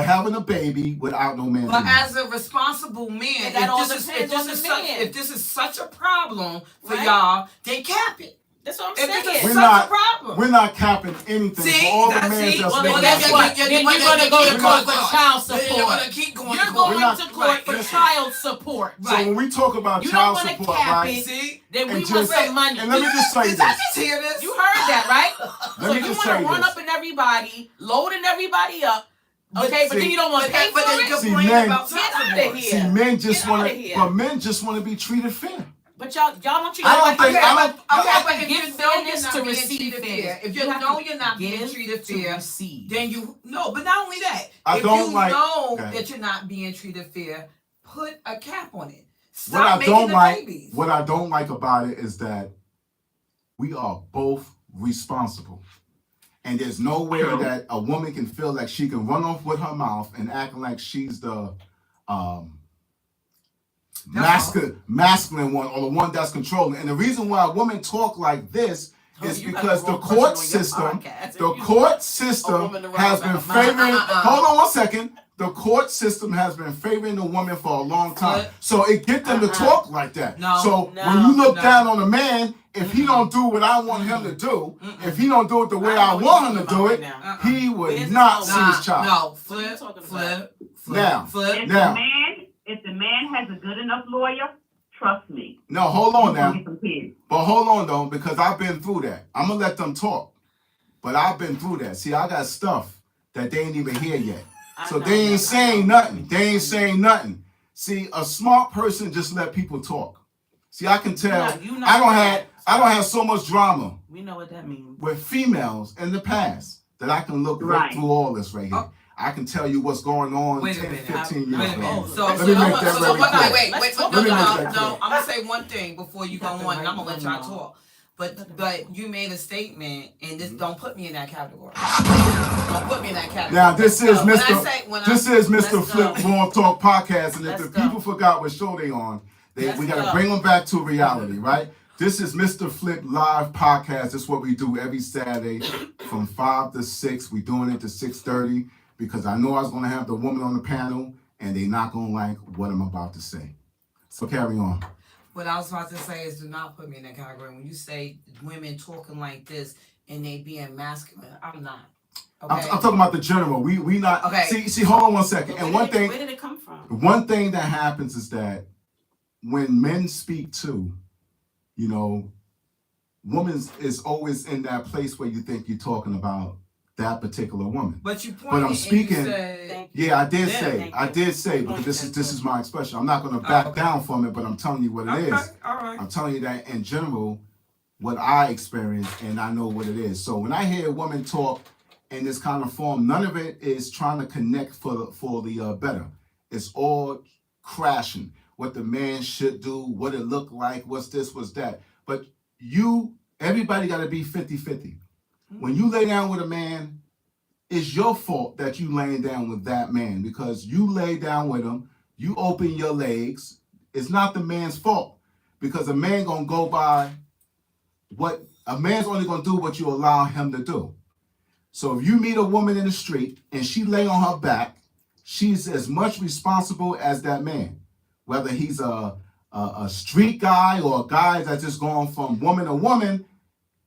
Speaker 2: having a baby without no man.
Speaker 3: but
Speaker 2: being there.
Speaker 3: as a responsible man,
Speaker 4: And that all
Speaker 3: if this
Speaker 4: depends on the man.
Speaker 3: is such a problem for
Speaker 4: Right.
Speaker 3: y'all, then cap it.
Speaker 4: That's what I'm
Speaker 3: If
Speaker 4: saying.
Speaker 3: it's
Speaker 2: We're
Speaker 3: such
Speaker 2: not-
Speaker 3: a problem.
Speaker 2: We're not capping anything
Speaker 3: See,
Speaker 2: for all the
Speaker 3: that's-
Speaker 2: men
Speaker 3: see,
Speaker 2: that's
Speaker 4: well,
Speaker 2: making
Speaker 4: guess
Speaker 2: that
Speaker 4: what?
Speaker 2: statement.
Speaker 4: Then you're gonna go to court for child
Speaker 3: Then you're
Speaker 4: support.
Speaker 3: gonna keep going.
Speaker 4: You're
Speaker 3: to court.
Speaker 4: going
Speaker 2: not-
Speaker 4: to court
Speaker 3: right,
Speaker 4: for
Speaker 2: listen.
Speaker 4: child support.
Speaker 2: So when we talk about
Speaker 4: You don't
Speaker 2: child
Speaker 4: wanna
Speaker 2: support,
Speaker 4: cap
Speaker 2: right?
Speaker 4: it.
Speaker 3: See?
Speaker 4: Then
Speaker 2: And
Speaker 4: we want
Speaker 2: just-
Speaker 4: some money.
Speaker 2: And let me just say
Speaker 3: Did I
Speaker 2: this.
Speaker 3: just hear this?
Speaker 4: You heard that, right?
Speaker 2: Let
Speaker 4: So
Speaker 2: me
Speaker 4: you
Speaker 2: just
Speaker 4: want
Speaker 2: say
Speaker 4: to run
Speaker 2: this.
Speaker 4: up in everybody, loading everybody up,
Speaker 3: But
Speaker 4: okay? But
Speaker 2: see-
Speaker 4: then you don't want to pay for
Speaker 3: But then
Speaker 4: it.
Speaker 3: complain
Speaker 2: men-
Speaker 3: about
Speaker 4: Get
Speaker 3: child
Speaker 4: outta
Speaker 3: support.
Speaker 4: here.
Speaker 2: See, men just
Speaker 4: Get
Speaker 2: want
Speaker 4: outta
Speaker 2: to,
Speaker 4: here.
Speaker 2: but men just want to be treated fair.
Speaker 4: But y'all don't you
Speaker 2: I don't
Speaker 4: like
Speaker 2: think-
Speaker 4: you
Speaker 2: I
Speaker 4: have
Speaker 2: don't-
Speaker 4: you have
Speaker 3: but
Speaker 4: to
Speaker 3: if
Speaker 4: give
Speaker 3: you know
Speaker 4: fairness
Speaker 3: you're
Speaker 4: to
Speaker 3: not being
Speaker 4: receive
Speaker 3: treated fair,
Speaker 4: fairness.
Speaker 3: if you
Speaker 4: have
Speaker 3: know
Speaker 4: to
Speaker 3: you're not being
Speaker 4: give
Speaker 3: treated
Speaker 4: to
Speaker 3: fair,
Speaker 4: receive.
Speaker 3: then you no. But not only that,
Speaker 2: I
Speaker 3: if
Speaker 2: don't
Speaker 3: you
Speaker 2: like-
Speaker 3: know
Speaker 2: okay.
Speaker 3: that you're not being treated fair, put a cap on it.
Speaker 2: What I
Speaker 3: Stop making
Speaker 2: don't
Speaker 3: the
Speaker 2: like,
Speaker 3: babies.
Speaker 2: what I don't like about it is that we are both responsible. And there's no way
Speaker 5: True.
Speaker 2: that a woman can feel like she can run off with her mouth and acting like she's the masculine one or the one that's controlling. And the reason why women talk like this is
Speaker 4: You got
Speaker 2: because
Speaker 4: the
Speaker 2: the
Speaker 4: wrong person
Speaker 2: court
Speaker 4: on your
Speaker 2: system,
Speaker 4: podcast.
Speaker 2: the
Speaker 4: You-
Speaker 2: court
Speaker 4: a
Speaker 2: system
Speaker 4: woman to run
Speaker 2: has
Speaker 4: about
Speaker 2: been
Speaker 4: her mouth.
Speaker 2: favoring.
Speaker 3: Uh-uh.
Speaker 2: Hold on one second. The court system has been favoring the woman for a long time,
Speaker 3: What?
Speaker 2: so it get them to
Speaker 4: Uh-uh.
Speaker 2: talk like that.
Speaker 3: No,
Speaker 2: so
Speaker 4: no,
Speaker 2: when you look
Speaker 3: no.
Speaker 2: down on a man, if he don't do what I want him to do, if he don't do it the way I want him to do it,
Speaker 4: now.
Speaker 2: he would
Speaker 4: Where's
Speaker 2: not
Speaker 4: his
Speaker 2: see
Speaker 3: Nah,
Speaker 2: his child.
Speaker 3: no,
Speaker 4: What are
Speaker 3: flip,
Speaker 4: you talking
Speaker 3: flip, flip,
Speaker 2: Now.
Speaker 3: flip.
Speaker 2: Now.
Speaker 5: If the man has a good enough lawyer, trust me,
Speaker 2: No, hold on
Speaker 5: he's gonna
Speaker 2: now.
Speaker 5: get some kids.
Speaker 2: But hold on though, because I've been through that. I'm gonna let them talk, but I've been through that. See, I got stuff that they ain't even here yet,
Speaker 4: I
Speaker 2: so
Speaker 4: know
Speaker 2: they ain't
Speaker 4: that.
Speaker 2: saying nothing. They ain't saying nothing. See, a smart person just let people talk. See, I can tell.
Speaker 4: You know
Speaker 2: I don't
Speaker 4: that.
Speaker 2: have so much drama
Speaker 4: We know what that means.
Speaker 2: with females in the past that I can look right
Speaker 5: Right.
Speaker 2: through all this right here.
Speaker 3: Oh.
Speaker 2: I can tell you what's going on
Speaker 3: Wait a
Speaker 2: 10,
Speaker 3: minute.
Speaker 2: 15
Speaker 3: Wait
Speaker 2: years
Speaker 3: a
Speaker 2: ago.
Speaker 3: minute. So,
Speaker 2: Let
Speaker 3: so,
Speaker 2: me
Speaker 3: so,
Speaker 2: make that
Speaker 3: so,
Speaker 2: very
Speaker 3: wait,
Speaker 2: clear.
Speaker 3: wait,
Speaker 4: Let's
Speaker 3: no,
Speaker 4: talk
Speaker 3: no,
Speaker 2: about
Speaker 3: no,
Speaker 2: that.
Speaker 3: no. I'm gonna say one thing before you go
Speaker 4: Nothing
Speaker 3: on, and I'm gonna
Speaker 4: right
Speaker 3: let
Speaker 4: now.
Speaker 3: y'all talk. But you made a statement, and this don't put me in that category. Don't put me in that category.
Speaker 2: Now this is
Speaker 3: So, when I
Speaker 2: Mr.
Speaker 3: say- when
Speaker 2: This
Speaker 3: I-
Speaker 2: is Mr.
Speaker 4: Let's
Speaker 2: Flip
Speaker 4: go.
Speaker 2: Raw Talk Podcast, and if
Speaker 4: Let's
Speaker 2: the
Speaker 4: go.
Speaker 2: people forgot what show they on, we
Speaker 4: Let's
Speaker 2: gotta
Speaker 4: go.
Speaker 2: bring them back to reality, right? This is Mr. Flip Live Podcast. This is what we do every Saturday from 5 to 6. We doing it to 6:30 because I know I was gonna have the woman on the panel, and they not gonna like what I'm about to say. So carry on.
Speaker 3: What I was about to say is, do not put me in that category. When you say women talking like this and they being masculine, I'm not. Okay.
Speaker 2: I'm talking about the general. We not.
Speaker 3: Okay.
Speaker 2: See. Hold on one second. And one thing.
Speaker 4: Where did it come from?
Speaker 2: One thing that happens is that when men speak too, you know, women is always in that place where you think you're talking about that particular woman.
Speaker 3: But you pointed
Speaker 2: But I'm
Speaker 3: and
Speaker 2: speaking-
Speaker 3: you said,
Speaker 4: Thank you.
Speaker 2: Yeah, I did
Speaker 3: Yeah,
Speaker 2: say,
Speaker 4: thank
Speaker 2: I
Speaker 4: you.
Speaker 2: did say,
Speaker 4: Good
Speaker 2: but
Speaker 4: point,
Speaker 2: this
Speaker 4: thank
Speaker 2: is
Speaker 4: you.
Speaker 2: my expression. I'm not going to back
Speaker 3: okay.
Speaker 2: down from it, but I'm telling you what it
Speaker 3: okay,
Speaker 2: is.
Speaker 3: all right.
Speaker 2: I'm telling you that in general, what I experience, and I know what it is. So when I hear women talk in this kind of form, none of it is trying to connect for the better. It's all crashing. What the man should do, what it look like, what's this, what's that. But everybody got to be 50-50. When you lay down with a man, it's your fault that you laying down with that man because you lay down with him, you open your legs. It's not the man's fault because a man gonna go by a man's only gonna do what you allow him to do. So if you meet a woman in the street and she lay on her back, she's as much responsible as that man, whether he's a street guy or a guy that's just going from woman to woman.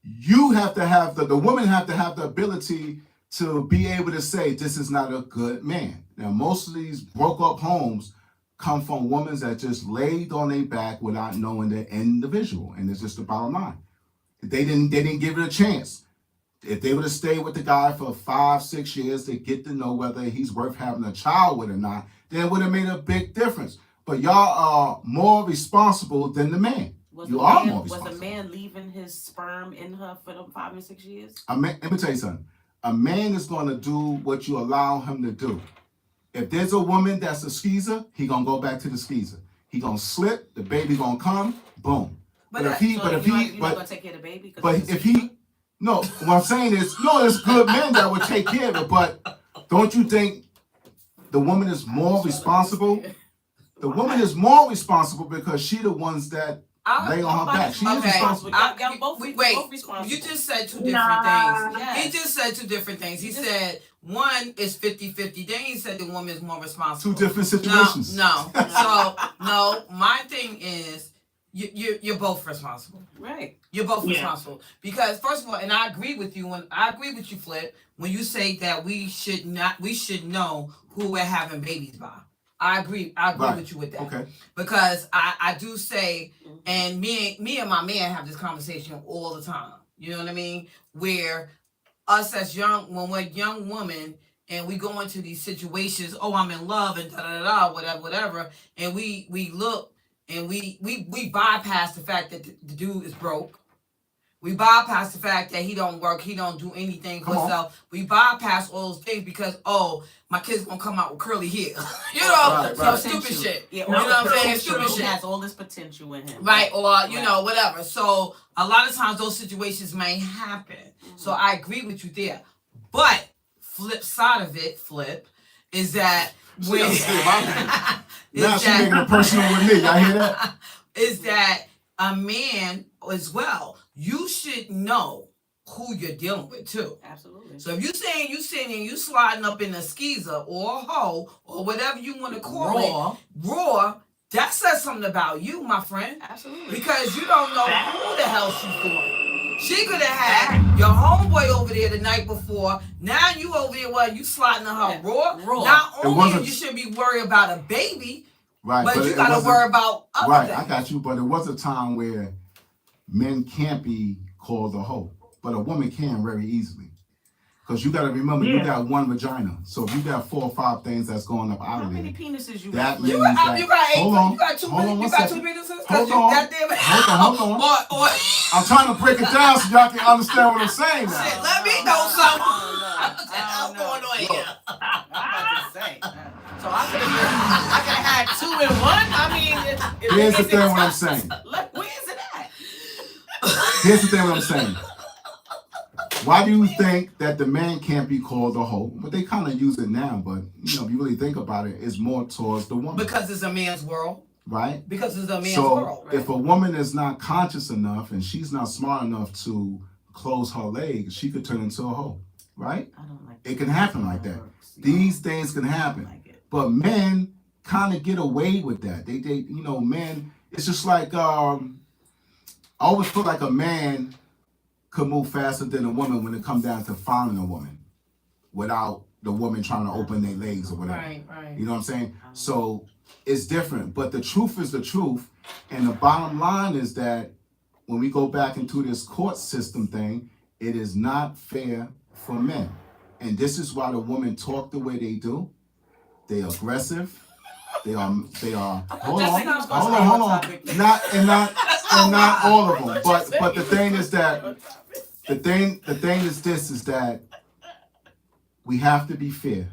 Speaker 2: You have to have the women have to have the ability to be able to say this is not a good man. Now most of these broke up homes come from women that just laid on their back without knowing the individual, and it's just the bottom line. They didn't give it a chance. If they would have stayed with the guy for 5-6 years to get to know whether he's worth having a child with or not, then it would have made a big difference. But y'all are more responsible than the man.
Speaker 4: Was
Speaker 2: You
Speaker 4: the
Speaker 2: are
Speaker 4: man,
Speaker 2: more
Speaker 4: was
Speaker 2: responsible.
Speaker 4: the man leaving his sperm in her for the 5 and 6 years?
Speaker 2: Let me tell you something. A man is going to do what you allow him to do. If there's a woman that's a skeezer, he going to go back to the skeezer. He going to slip, the baby going to come, boom. But if he,
Speaker 4: So
Speaker 2: but if
Speaker 4: you're
Speaker 2: he,
Speaker 4: not gonna
Speaker 2: but
Speaker 4: take care of the baby? 'Cause
Speaker 2: but
Speaker 4: it's a
Speaker 2: if he, no, what I'm saying is, no, there's good men that would take care of it, but don't you think the woman is more responsible? The woman is more responsible because she the ones that lay on her back. She is
Speaker 4: Okay.
Speaker 2: responsible.
Speaker 4: Y'all both
Speaker 3: Wait,
Speaker 4: both responsible.
Speaker 3: you just said two different
Speaker 5: Nah.
Speaker 3: things.
Speaker 4: Yes.
Speaker 3: He just said two different things. He
Speaker 4: You just-
Speaker 3: said one is 50-50. Then he said the woman is more responsible.
Speaker 2: Two different
Speaker 3: No,
Speaker 2: situations.
Speaker 3: no. So, no, my thing is, you're both responsible.
Speaker 4: Right.
Speaker 3: You're both
Speaker 5: Yeah.
Speaker 3: responsible because first of all, and I agree with you Flip, when you say that we should know who we're having babies by. I agree
Speaker 2: Right.
Speaker 3: with you with that.
Speaker 2: Okay.
Speaker 3: Because I do say, and me and my man have this conversation all the time. You know what I mean? Where us as when we're young women and we go into these situations, oh, I'm in love and da da da, whatever, and we look and we bypass the fact that the dude is broke. We bypass the fact that he don't work, he don't do anything for
Speaker 2: Come on.
Speaker 3: himself. We bypass all those things because my kid's gonna come out with curly hair. You know,
Speaker 2: Right,
Speaker 3: some
Speaker 2: right.
Speaker 3: stupid shit.
Speaker 4: Yeah,
Speaker 3: You know what I'm saying? Stupid
Speaker 4: He
Speaker 3: shit.
Speaker 4: has all this potential in him.
Speaker 3: Right, or
Speaker 4: Right.
Speaker 3: Whatever. So a lot of times those situations may happen. So I agree with you there. But flip side of it, is that when
Speaker 2: Now she's making it personal with me. Y'all hear that?
Speaker 3: is that a man as well, you should know who you're dealing with too.
Speaker 4: Absolutely.
Speaker 3: So if you saying you sitting and you sliding up in a skeezer or a hoe or whatever you want to call it, raw, that says something about you, my friend.
Speaker 4: Absolutely.
Speaker 3: Because you don't know who the hell she's doing. She could have had your homeboy over there the night before. Now you over here, you sliding on her raw. Not only you should be worried about a baby,
Speaker 2: Right.
Speaker 3: but you got to worry about other
Speaker 2: right,
Speaker 3: things.
Speaker 2: I got you. But it was a time where men can't be called a hoe, but a woman can very easily. Because you got to remember, you got one vagina. So if you got 4 or 5 things that's going up out
Speaker 4: How
Speaker 2: of there,
Speaker 4: many penises you
Speaker 2: that
Speaker 4: got?
Speaker 2: means
Speaker 3: You got 8.
Speaker 2: hold on,
Speaker 3: You got 2
Speaker 2: hold on
Speaker 3: minutes.
Speaker 2: one
Speaker 3: You got 2
Speaker 2: second.
Speaker 3: minutes.
Speaker 2: Hold on. Hold on.
Speaker 3: Or
Speaker 2: I'm trying to break it down so y'all can understand what I'm saying now.
Speaker 3: shit, let me know something.
Speaker 4: I
Speaker 3: What's going on here?
Speaker 4: I'm about to say. So I could have had 2 in 1. I mean,
Speaker 2: Here's the thing what I'm saying.
Speaker 4: Where is it at?
Speaker 2: Here's the thing what I'm saying. Why do you think that the man can't be called a hoe? But they kind of use it now, but if you really think about it, it's more towards the woman.
Speaker 3: Because it's a man's world.
Speaker 2: Right?
Speaker 3: Because it's a man's
Speaker 2: so
Speaker 3: world. Right?
Speaker 2: If a woman is not conscious enough and she's not smart enough to close her legs, she could turn into a hoe. Right?
Speaker 4: I don't like
Speaker 2: it can happen like that. These things can happen.
Speaker 4: Like
Speaker 2: but men kind of get away with that. They men, it's just like I always feel like a man could move faster than a woman when it comes down to finding a woman without the woman trying to open their legs or whatever.
Speaker 3: Right.
Speaker 2: You know what I'm saying? So it's different. But the truth is the truth. And the bottom line is that when we go back into this court system thing, it is not fair for men. And this is why the women talk the way they do. They're aggressive. They are hold on. Not all of them. But the thing is that the thing is this is that we have to be fair.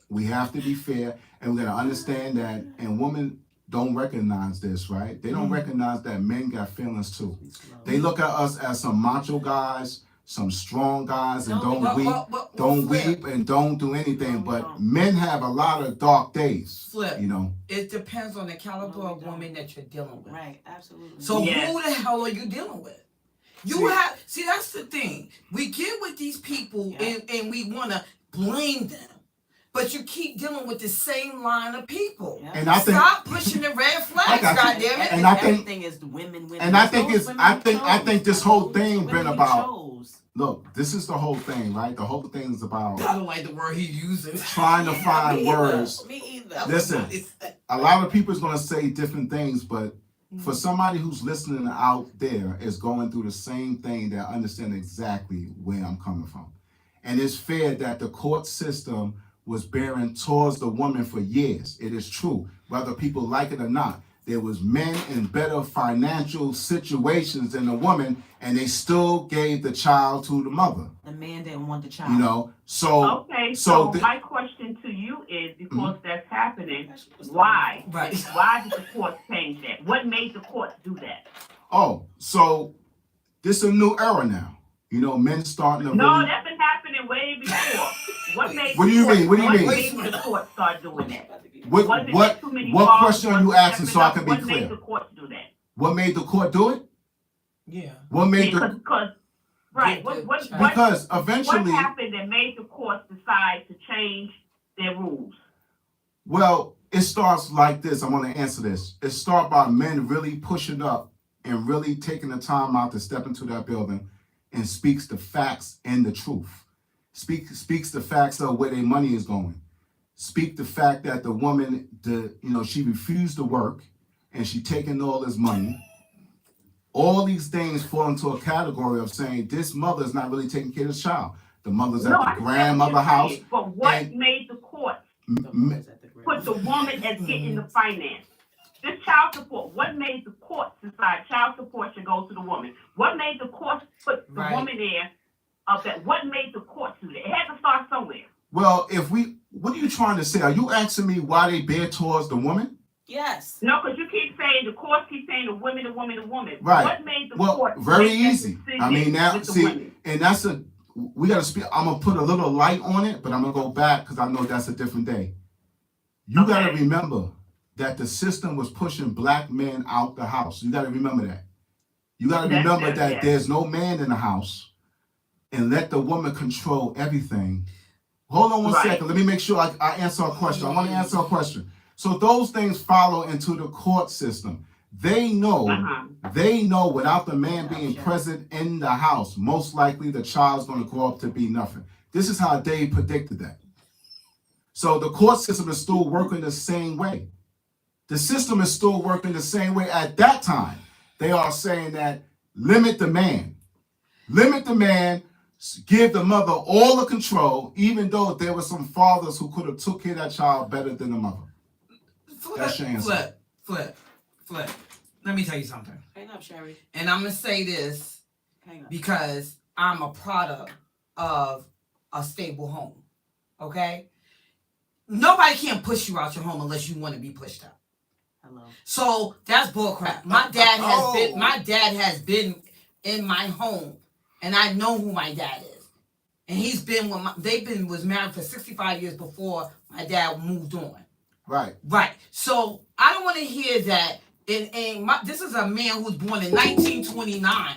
Speaker 2: We have to be fair, and we're gonna understand that. And women don't recognize this, right? They don't recognize that men got feelings too. They look at us as some macho guys, some strong guys, and don't weep and don't do anything. But men have a lot of dark days.
Speaker 3: Flip. It depends on the caliber of woman that you're dealing with.
Speaker 4: Right, absolutely.
Speaker 3: So who the hell are you dealing with? See, that's the thing. We get with these people and we want to blame them. But you keep dealing with the same line of people.
Speaker 4: Yeah.
Speaker 2: And I think
Speaker 3: stop pushing the red flags, goddammit.
Speaker 4: And I think everything is women.
Speaker 2: And I think this whole thing been about. Look, this is the whole thing, right? The whole thing is about.
Speaker 3: I don't like the word he uses.
Speaker 2: Trying to find words.
Speaker 4: Me either.
Speaker 2: Listen, a lot of people is gonna say different things, but for somebody who's listening out there is going through the same thing, that understand exactly where I'm coming from. And it's fair that the court system was bearing towards the woman for years. It is true, whether people like it or not. There was men in better financial situations than the woman, and they still gave the child to the mother.
Speaker 4: The man didn't want the child.
Speaker 2: So
Speaker 5: okay. So my question to you is, because that's happening, why?
Speaker 3: Right.
Speaker 5: Why did the courts change that? What made the courts do that?
Speaker 2: Oh, so this is a new era now. Men starting to
Speaker 5: No,
Speaker 2: really...
Speaker 5: that's been happening way before. What made
Speaker 2: What do you mean?
Speaker 5: What made the courts start doing that?
Speaker 2: What question are you asking so I can be clear?
Speaker 5: What made the courts do that?
Speaker 2: What made the court do it?
Speaker 3: Yeah.
Speaker 2: What made
Speaker 5: Because
Speaker 2: eventually.
Speaker 5: What happened that made the courts decide to change their rules?
Speaker 2: Well, it starts like this. I want to answer this. It starts by men really pushing up and really taking the time out to step into that building and speaks the facts and the truth. Speaks the facts of where their money is going. Speak the fact that the woman, she refused to work and she taking all this money. All these things fall into a category of saying this mother is not really taking care of the child. The mother's at the grandmother house.
Speaker 5: But what made the court put the woman as getting the finance? This child support, what made the court decide child support should go to the woman? What made the court put the woman there? What made the court do that? It had to start somewhere.
Speaker 2: Well, what are you trying to say? Are you asking me why they bear towards the woman?
Speaker 4: Yes.
Speaker 5: No, because you keep saying the court keep saying the woman, the woman, the woman.
Speaker 2: Right.
Speaker 5: What made the court?
Speaker 2: Very easy. I mean, now see, and we got to speak. I'm gonna put a little light on it, but I'm gonna go back because I know that's a different day. You got to remember that the system was pushing black men out the house. You got to remember that. You got to remember that there's no man in the house, and let the woman control everything. Hold on one second. Let me make sure I answer a question. I want to answer a question. So those things follow into the court system. They know without the man being present in the house, most likely the child's going to grow up to be nothing. This is how they predicted that. So the court system is still working the same way. The system is still working the same way. At that time, they are saying that limit the man. Limit the man, give the mother all the control, even though there were some fathers who could have took care of that child better than the mother. That's your answer.
Speaker 3: Flip. Let me tell you something.
Speaker 4: Hang up, Sherry.
Speaker 3: And I'm going to say this because I'm a product of a stable home. Okay? Nobody can push you out your home unless you want to be pushed out.
Speaker 4: Hello.
Speaker 3: So that's bullcrap. My dad has been in my home, and I know who my dad is. And he's been was married for 65 years before my dad moved on.
Speaker 2: Right.
Speaker 3: So I don't want to hear that. This is a man who's born in 1929.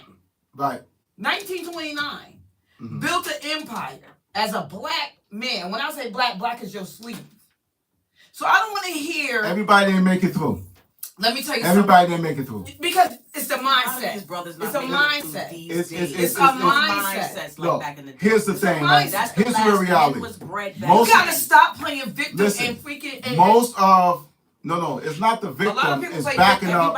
Speaker 2: Right.
Speaker 3: 1929. Mm-hmm. Built an empire as a black man. When I say black is your sleeve. So I don't want to hear.
Speaker 2: Everybody didn't make it through.
Speaker 3: Let me tell you
Speaker 2: Everybody didn't make it through.
Speaker 3: Because it's the mindset. It's a mindset. It's a mindset.
Speaker 2: Look, here's the thing. Here's the reality.
Speaker 3: You gotta stop playing victim and freaking.
Speaker 2: No, it's not the victim. It's backing up.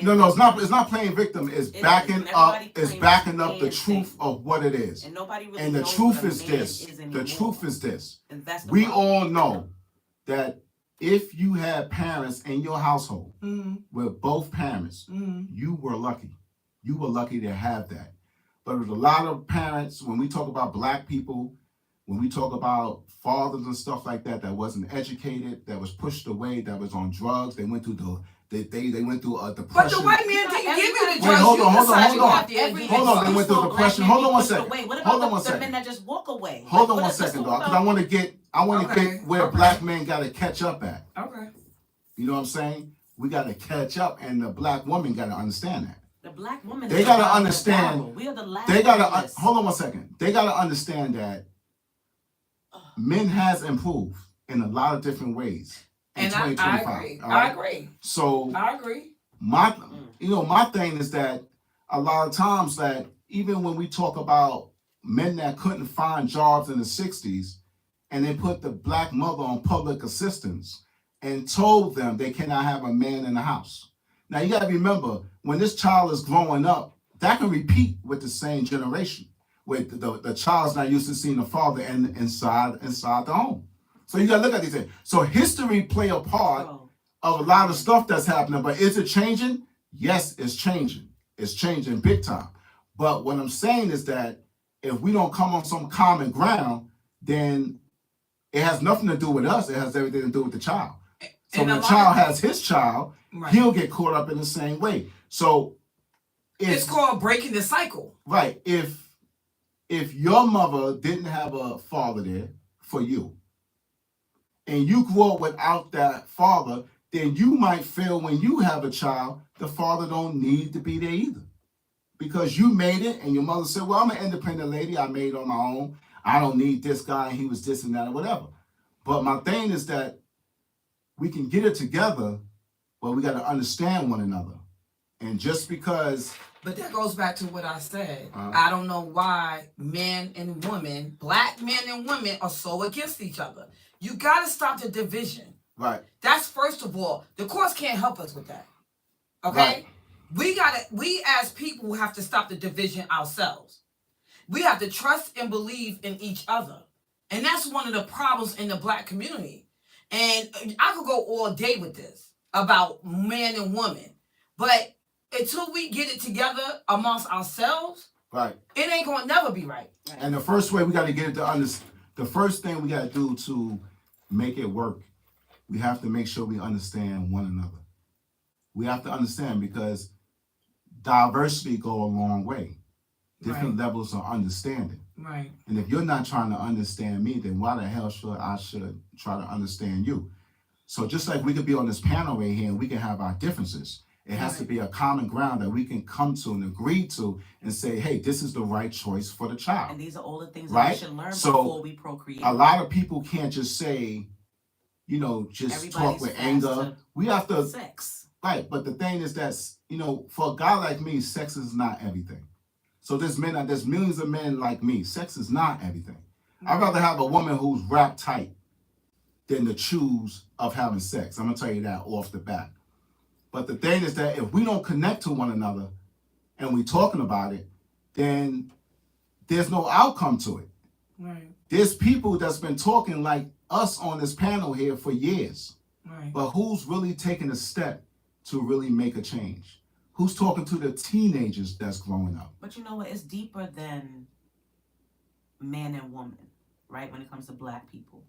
Speaker 2: No, it's not playing victim. It's backing up. It's backing up the truth of what it is. And the truth is this. The truth is this. We all know that if you had parents in your household with both parents, you were lucky. You were lucky to have that. But with a lot of parents, when we talk about black people, when we talk about fathers and stuff like that, that wasn't educated, that was pushed away, that was on drugs, they went through they went through a depression.
Speaker 3: But the white man didn't give you the drugs.
Speaker 2: Wait, hold on.
Speaker 4: They
Speaker 2: went through depression. Hold on one second.
Speaker 4: What about the men that just walk away?
Speaker 2: Hold on one second, dog. Because I want to get where black men got to catch up at.
Speaker 3: Okay.
Speaker 2: You know what I'm saying? We got to catch up, and the black woman got to understand that.
Speaker 4: The black woman.
Speaker 2: They got to understand.
Speaker 4: We are the last.
Speaker 2: They got to hold on one second. They got to understand that men has improved in a lot of different ways.
Speaker 3: And I agree. Right? I agree.
Speaker 2: So
Speaker 3: I agree.
Speaker 2: My thing is that a lot of times that even when we talk about men that couldn't find jobs in the 60s, and they put the black mother on public assistance and told them they cannot have a man in the house. Now you got to remember, when this child is growing up, that can repeat with the same generation, where the child's not used to seeing the father inside the home. So you got to look at these things. So history play a part of a lot of stuff that's happening, but is it changing? Yes, it's changing. It's changing big time. But what I'm saying is that if we don't come on some common ground, then it has nothing to do with us. It has everything to do with the child. So when the child has his child, he'll get caught up in the same way. So
Speaker 3: it's called breaking the cycle.
Speaker 2: Right. If your mother didn't have a father there for you, and you grew up without that father, then you might feel when you have a child, the father don't need to be there either. Because you made it, and your mother said, well, I'm an independent lady. I made it on my own. I don't need this guy, and he was this and that or whatever. But my thing is that we can get it together, but we got to understand one another. And just because...
Speaker 3: But that goes back to what I said. I don't know why men and women, black men and women, are so against each other. You got to stop the division.
Speaker 2: Right.
Speaker 3: That's first of all. The courts can't help us with that. Okay? Right. We as people have to stop the division ourselves. We have to trust and believe in each other. And that's one of the problems in the black community. And I could go all day with this about man and woman. But until we get it together amongst ourselves,
Speaker 2: right,
Speaker 3: it ain't gonna never be right.
Speaker 2: And the first way we got to get it to understand, the first thing we got to do to make it work, we have to make sure we understand one another. We have to understand, because diversity go a long way. Different levels of understanding.
Speaker 3: Right.
Speaker 2: And if you're not trying to understand me, then why the hell should I try to understand you? So just like we could be on this panel right here and we can have our differences, it has to be a common ground that we can come to and agree to and say, hey, this is the right choice for the child.
Speaker 4: And these are all the things that we should learn before we procreate.
Speaker 2: A lot of people can't just say, just
Speaker 4: everybody's
Speaker 2: talk with anger. We have to...
Speaker 4: Sex.
Speaker 2: Right, but the thing is that, for a guy like me, sex is not everything. So there's millions of men like me. Sex is not everything. I'd rather have a woman who's wrapped tight than to choose of having sex. I'm going to tell you that off the bat. But the thing is that if we don't connect to one another and we talking about it, then there's no outcome to it.
Speaker 3: Right.
Speaker 2: There's people that's been talking like us on this panel here for years.
Speaker 3: Right.
Speaker 2: But who's really taking a step to really make a change? Who's talking to the teenagers that's growing up?
Speaker 4: But you know what? It's deeper than man and woman, right? When it comes to black people.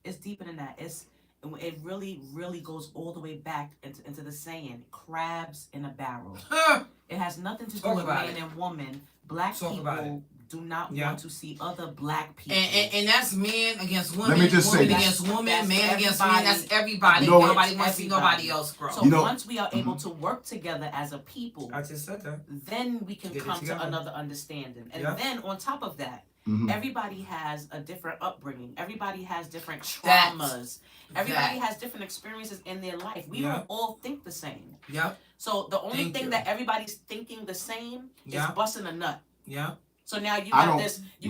Speaker 4: It's deeper than that. It really, really goes all the way back into the saying, crabs in a barrel. It has nothing to do with man and woman. Black people do not want to see other black people.
Speaker 3: And that's men against women,
Speaker 2: Let me just
Speaker 3: woman
Speaker 2: say
Speaker 3: against woman, man against man. That's everybody.
Speaker 2: You know
Speaker 3: Nobody wants to see nobody else grow.
Speaker 4: So once we are able to work together as a people,
Speaker 3: I just said that.
Speaker 4: Then we can come to another understanding. And then on top of that, everybody has a different upbringing. Everybody has different traumas. Everybody has different experiences in their life. We don't all think the same.
Speaker 3: Yep.
Speaker 4: So the only thing that everybody's thinking the same is busting a nut.
Speaker 3: Yeah.
Speaker 4: So now you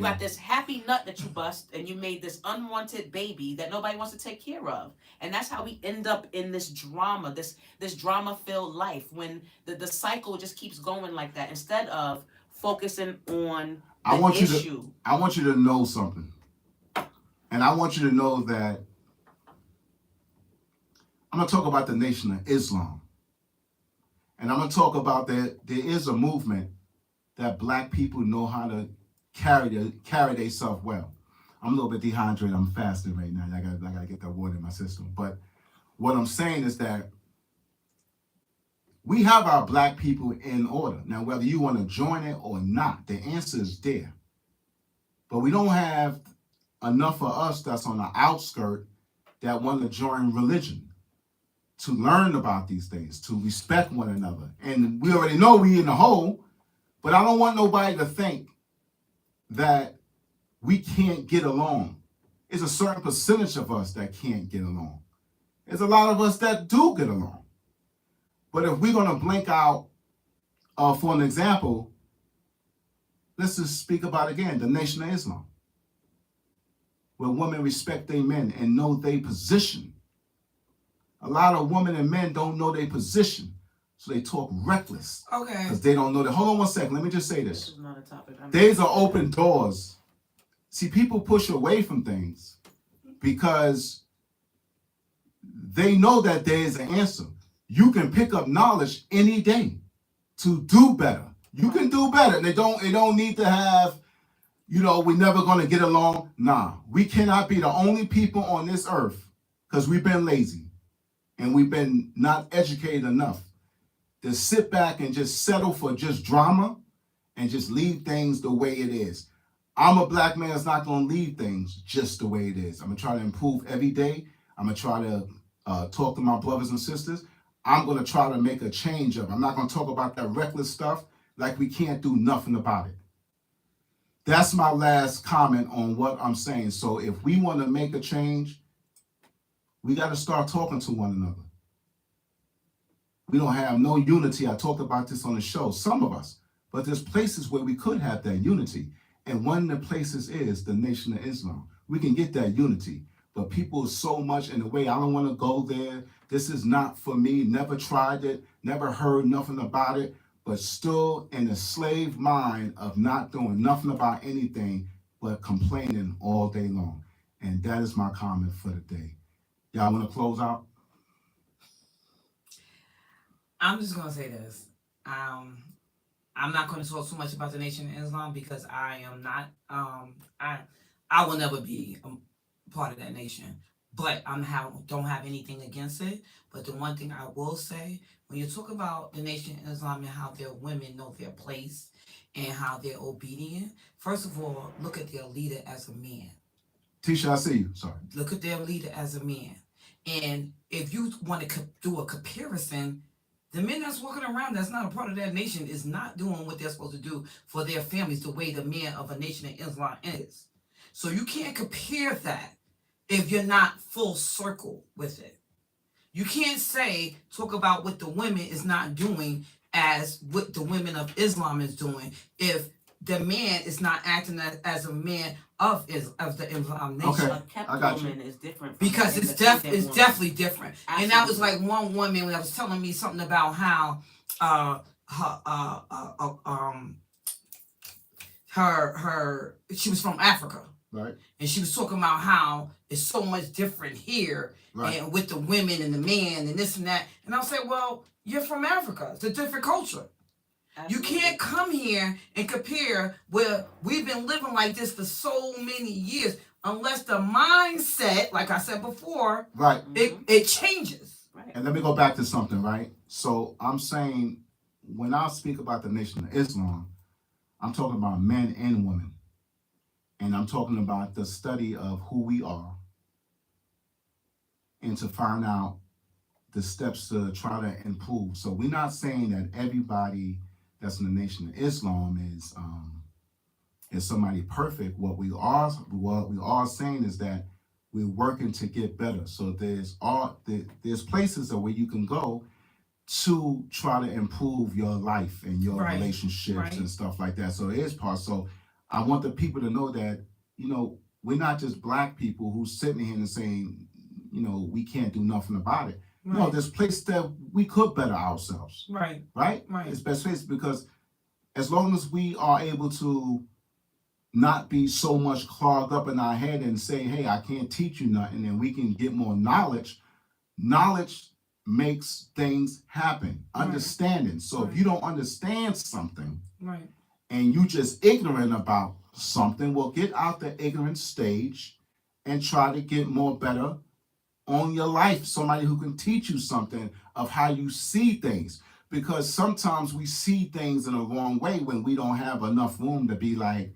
Speaker 4: got this happy nut that you bust, and you made this unwanted baby that nobody wants to take care of. And that's how we end up in this drama, this drama-filled life, when the cycle just keeps going like that, instead of focusing on the issue.
Speaker 2: I want you to know something. And I want you to know that I'm going to talk about the Nation of Islam. And I'm going to talk about that there is a movement that black people know how to carry themselves well. I'm a little bit dehydrated. I'm fasting right now. I gotta get that water in my system. But what I'm saying is that we have our black people in order. Now, whether you want to join it or not, the answer is there. But we don't have enough of us that's on the outskirt that want to join religion, to learn about these things, to respect one another. And we already know we in the hole, but I don't want nobody to think that we can't get along. It's a certain percentage of us that can't get along. There's a lot of us that do get along. But if we're going to blink out, for an example, let's just speak about again, the Nation of Islam, where women respect their men and know their position. A lot of women and men don't know their position, so they talk reckless.
Speaker 3: Okay.
Speaker 2: Because they don't know that. Hold on one second. Let me just say this.
Speaker 4: This is not a topic.
Speaker 2: These are open doors. See, people push away from things because they know that there is an answer. You can pick up knowledge any day to do better. You can do better. And it don't need to have, we're never going to get along. Nah, we cannot be the only people on this earth, because we've been lazy and we've been not educated enough to sit back and just settle for just drama and just leave things the way it is. I'm a black man that's not going to leave things just the way it is. I'm going to try to improve every day. I'm going to try to talk to my brothers and sisters. I'm going to try to make a change of it. I'm not going to talk about that reckless stuff like we can't do nothing about it. That's my last comment on what I'm saying. So if we want to make a change, We got to start talking to one another. We don't have no unity. I talked about this on the show, some of us. But there's places where we could have that unity. And one of the places is the Nation of Islam. We can get that unity. But people are so much in the way, I don't want to go there. This is not for me. Never tried it. Never heard nothing about it. But still in a slave mind of not doing nothing about anything but complaining all day long. And that is my comment for the day. Y'all want to close out?
Speaker 3: I'm just gonna say this. I'm not going to talk too much about the Nation of Islam because I am not. I will never be a part of that nation. But don't have anything against it. But the one thing I will say, when you talk about the Nation of Islam and how their women know their place and how they're obedient, first of all, look at their leader as a man.
Speaker 2: Tisha, I see you. Sorry.
Speaker 3: Look at their leader as a man. And if you want to do a comparison, the men that's walking around that's not a part of that nation is not doing what they're supposed to do for their families the way the man of a Nation of Islam is. So you can't compare that if you're not full circle with it. You can't talk about what the women is not doing as what the women of Islam is doing if the man is not acting as a man of the Islam nation.
Speaker 2: Okay.
Speaker 4: A kept
Speaker 2: I got you.
Speaker 4: woman is different from
Speaker 3: Because
Speaker 4: an
Speaker 3: it's
Speaker 4: independent woman.
Speaker 3: definitely different. And that was
Speaker 4: Absolutely.
Speaker 3: like one woman when I was telling me something about how she was from Africa.
Speaker 2: Right.
Speaker 3: And she was talking about how it's so much different here
Speaker 2: Right.
Speaker 3: and with the women and the man and this and that. And I said, well, you're from Africa. It's a different culture. You
Speaker 4: Absolutely.
Speaker 3: can't come here and compare where we've been living like this for so many years unless the mindset, like I said before,
Speaker 2: Right.
Speaker 3: it changes.
Speaker 4: Right.
Speaker 2: And let me go back to something, right? So I'm saying when I speak about the Nation of Islam, I'm talking about men and women. And I'm talking about the study of who we are and to find out the steps to try to improve. So we're not saying that everybody that's in the Nation of Islam is somebody perfect. What we are saying is that we're working to get better. So there's places where you can go to try to improve your life and your
Speaker 3: Right.
Speaker 2: relationships
Speaker 3: Right.
Speaker 2: and stuff like that. So it is part. So I want the people to know that, we're not just black people who's sitting here and saying, we can't do nothing about it. No,
Speaker 3: Right.
Speaker 2: there's place that we could better ourselves,
Speaker 3: Right.
Speaker 2: right?
Speaker 3: Right.
Speaker 2: It's best place because as long as we are able to not be so much clogged up in our head and say, hey, I can't teach you nothing, and we can get more knowledge. Knowledge makes things happen.
Speaker 3: Right.
Speaker 2: Understanding. So
Speaker 3: Right.
Speaker 2: if you don't understand something
Speaker 3: Right.
Speaker 2: and you just ignorant about something, well, get out the ignorant stage and try to get more better on your life. Somebody who can teach you something of how you see things. Because sometimes we see things in a wrong way when we don't have enough room to be like,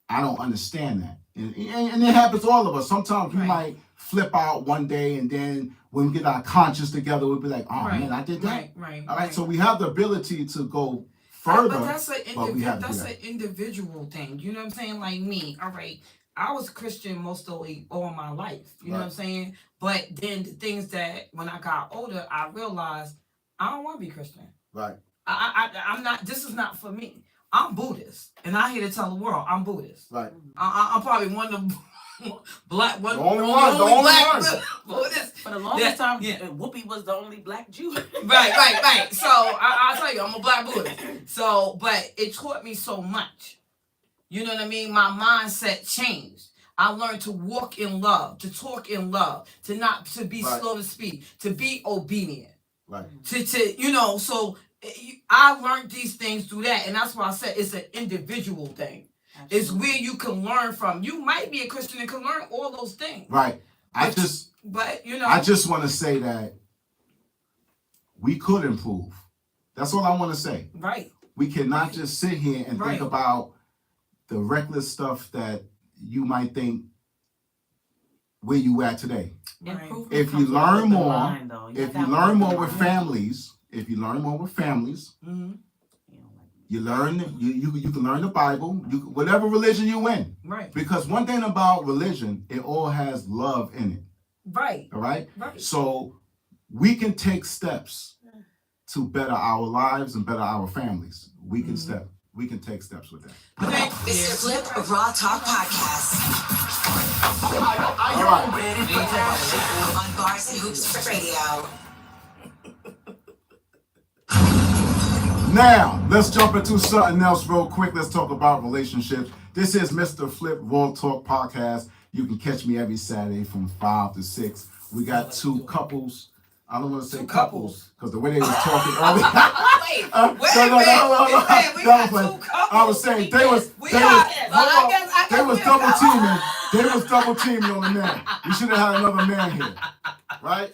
Speaker 2: I don't understand that. And it happens to all of us. Sometimes we
Speaker 3: Right.
Speaker 2: might flip out one day, and then when we get our conscience together, we'll be like, oh
Speaker 3: Right.
Speaker 2: man, I did that.
Speaker 3: Right. Right.
Speaker 2: All right, so we have the ability to go further.
Speaker 3: But that's
Speaker 2: but we have to do
Speaker 3: an
Speaker 2: that.
Speaker 3: individual thing. You know what I'm saying? Like me, all right. I was Christian most of all my life. You know what I'm saying? But then the things that when I got older, I realized I don't want to be Christian.
Speaker 2: Right.
Speaker 3: I'm not. This is not for me. I'm Buddhist, and I here to tell the world I'm Buddhist.
Speaker 2: Right.
Speaker 3: I'm probably one of the black
Speaker 2: The only one.
Speaker 3: Buddhist.
Speaker 4: For the longest time,
Speaker 3: yeah.
Speaker 4: Whoopi was the only black Jew.
Speaker 3: Right. So I'll tell you, I'm a black Buddhist. So, but it taught me so much. You know what I mean? My mindset changed. I learned to walk in love, to talk in love, to be
Speaker 2: Right.
Speaker 3: slow to speak, to be obedient.
Speaker 2: Right.
Speaker 3: So I learned these things through that, and that's why I said it's an individual thing.
Speaker 4: Absolutely.
Speaker 3: It's where you can learn from. You might be a Christian and can learn all those things.
Speaker 2: Right. I just want to say that we could improve. That's all I want to say.
Speaker 3: Right.
Speaker 2: We cannot just sit here and
Speaker 3: Right.
Speaker 2: think about the reckless stuff that you might think where you at today.
Speaker 4: Improvement
Speaker 2: If you
Speaker 4: comes
Speaker 2: learn
Speaker 4: with the
Speaker 2: more,
Speaker 4: mind, though.
Speaker 2: if
Speaker 4: have
Speaker 2: you
Speaker 4: to
Speaker 2: learn
Speaker 4: look
Speaker 2: more
Speaker 4: at
Speaker 2: with
Speaker 4: the mind.
Speaker 2: families,
Speaker 3: Mm-hmm.
Speaker 2: you learn. You can learn the Bible. Whatever religion you in.
Speaker 3: Right.
Speaker 2: Because one thing about religion, it all has love in it.
Speaker 3: Right.
Speaker 2: All right.
Speaker 3: Right.
Speaker 2: So we can take steps to better our lives and better our families. We can take steps with that.
Speaker 3: Okay.
Speaker 1: Mr. Flip Raw Talk Podcast.
Speaker 2: All right.
Speaker 1: Ready for action on Bars and Hoops Radio.
Speaker 2: Now, let's jump into something else real quick. Let's talk about relationships. This is Mr. Flip Raw Talk Podcast. You can catch me every Saturday from 5 to 6. We got two couples. I don't want to say couples because the way they was talking earlier. I was saying they was double teaming. They was double teaming on the man. We should have had another man here, right?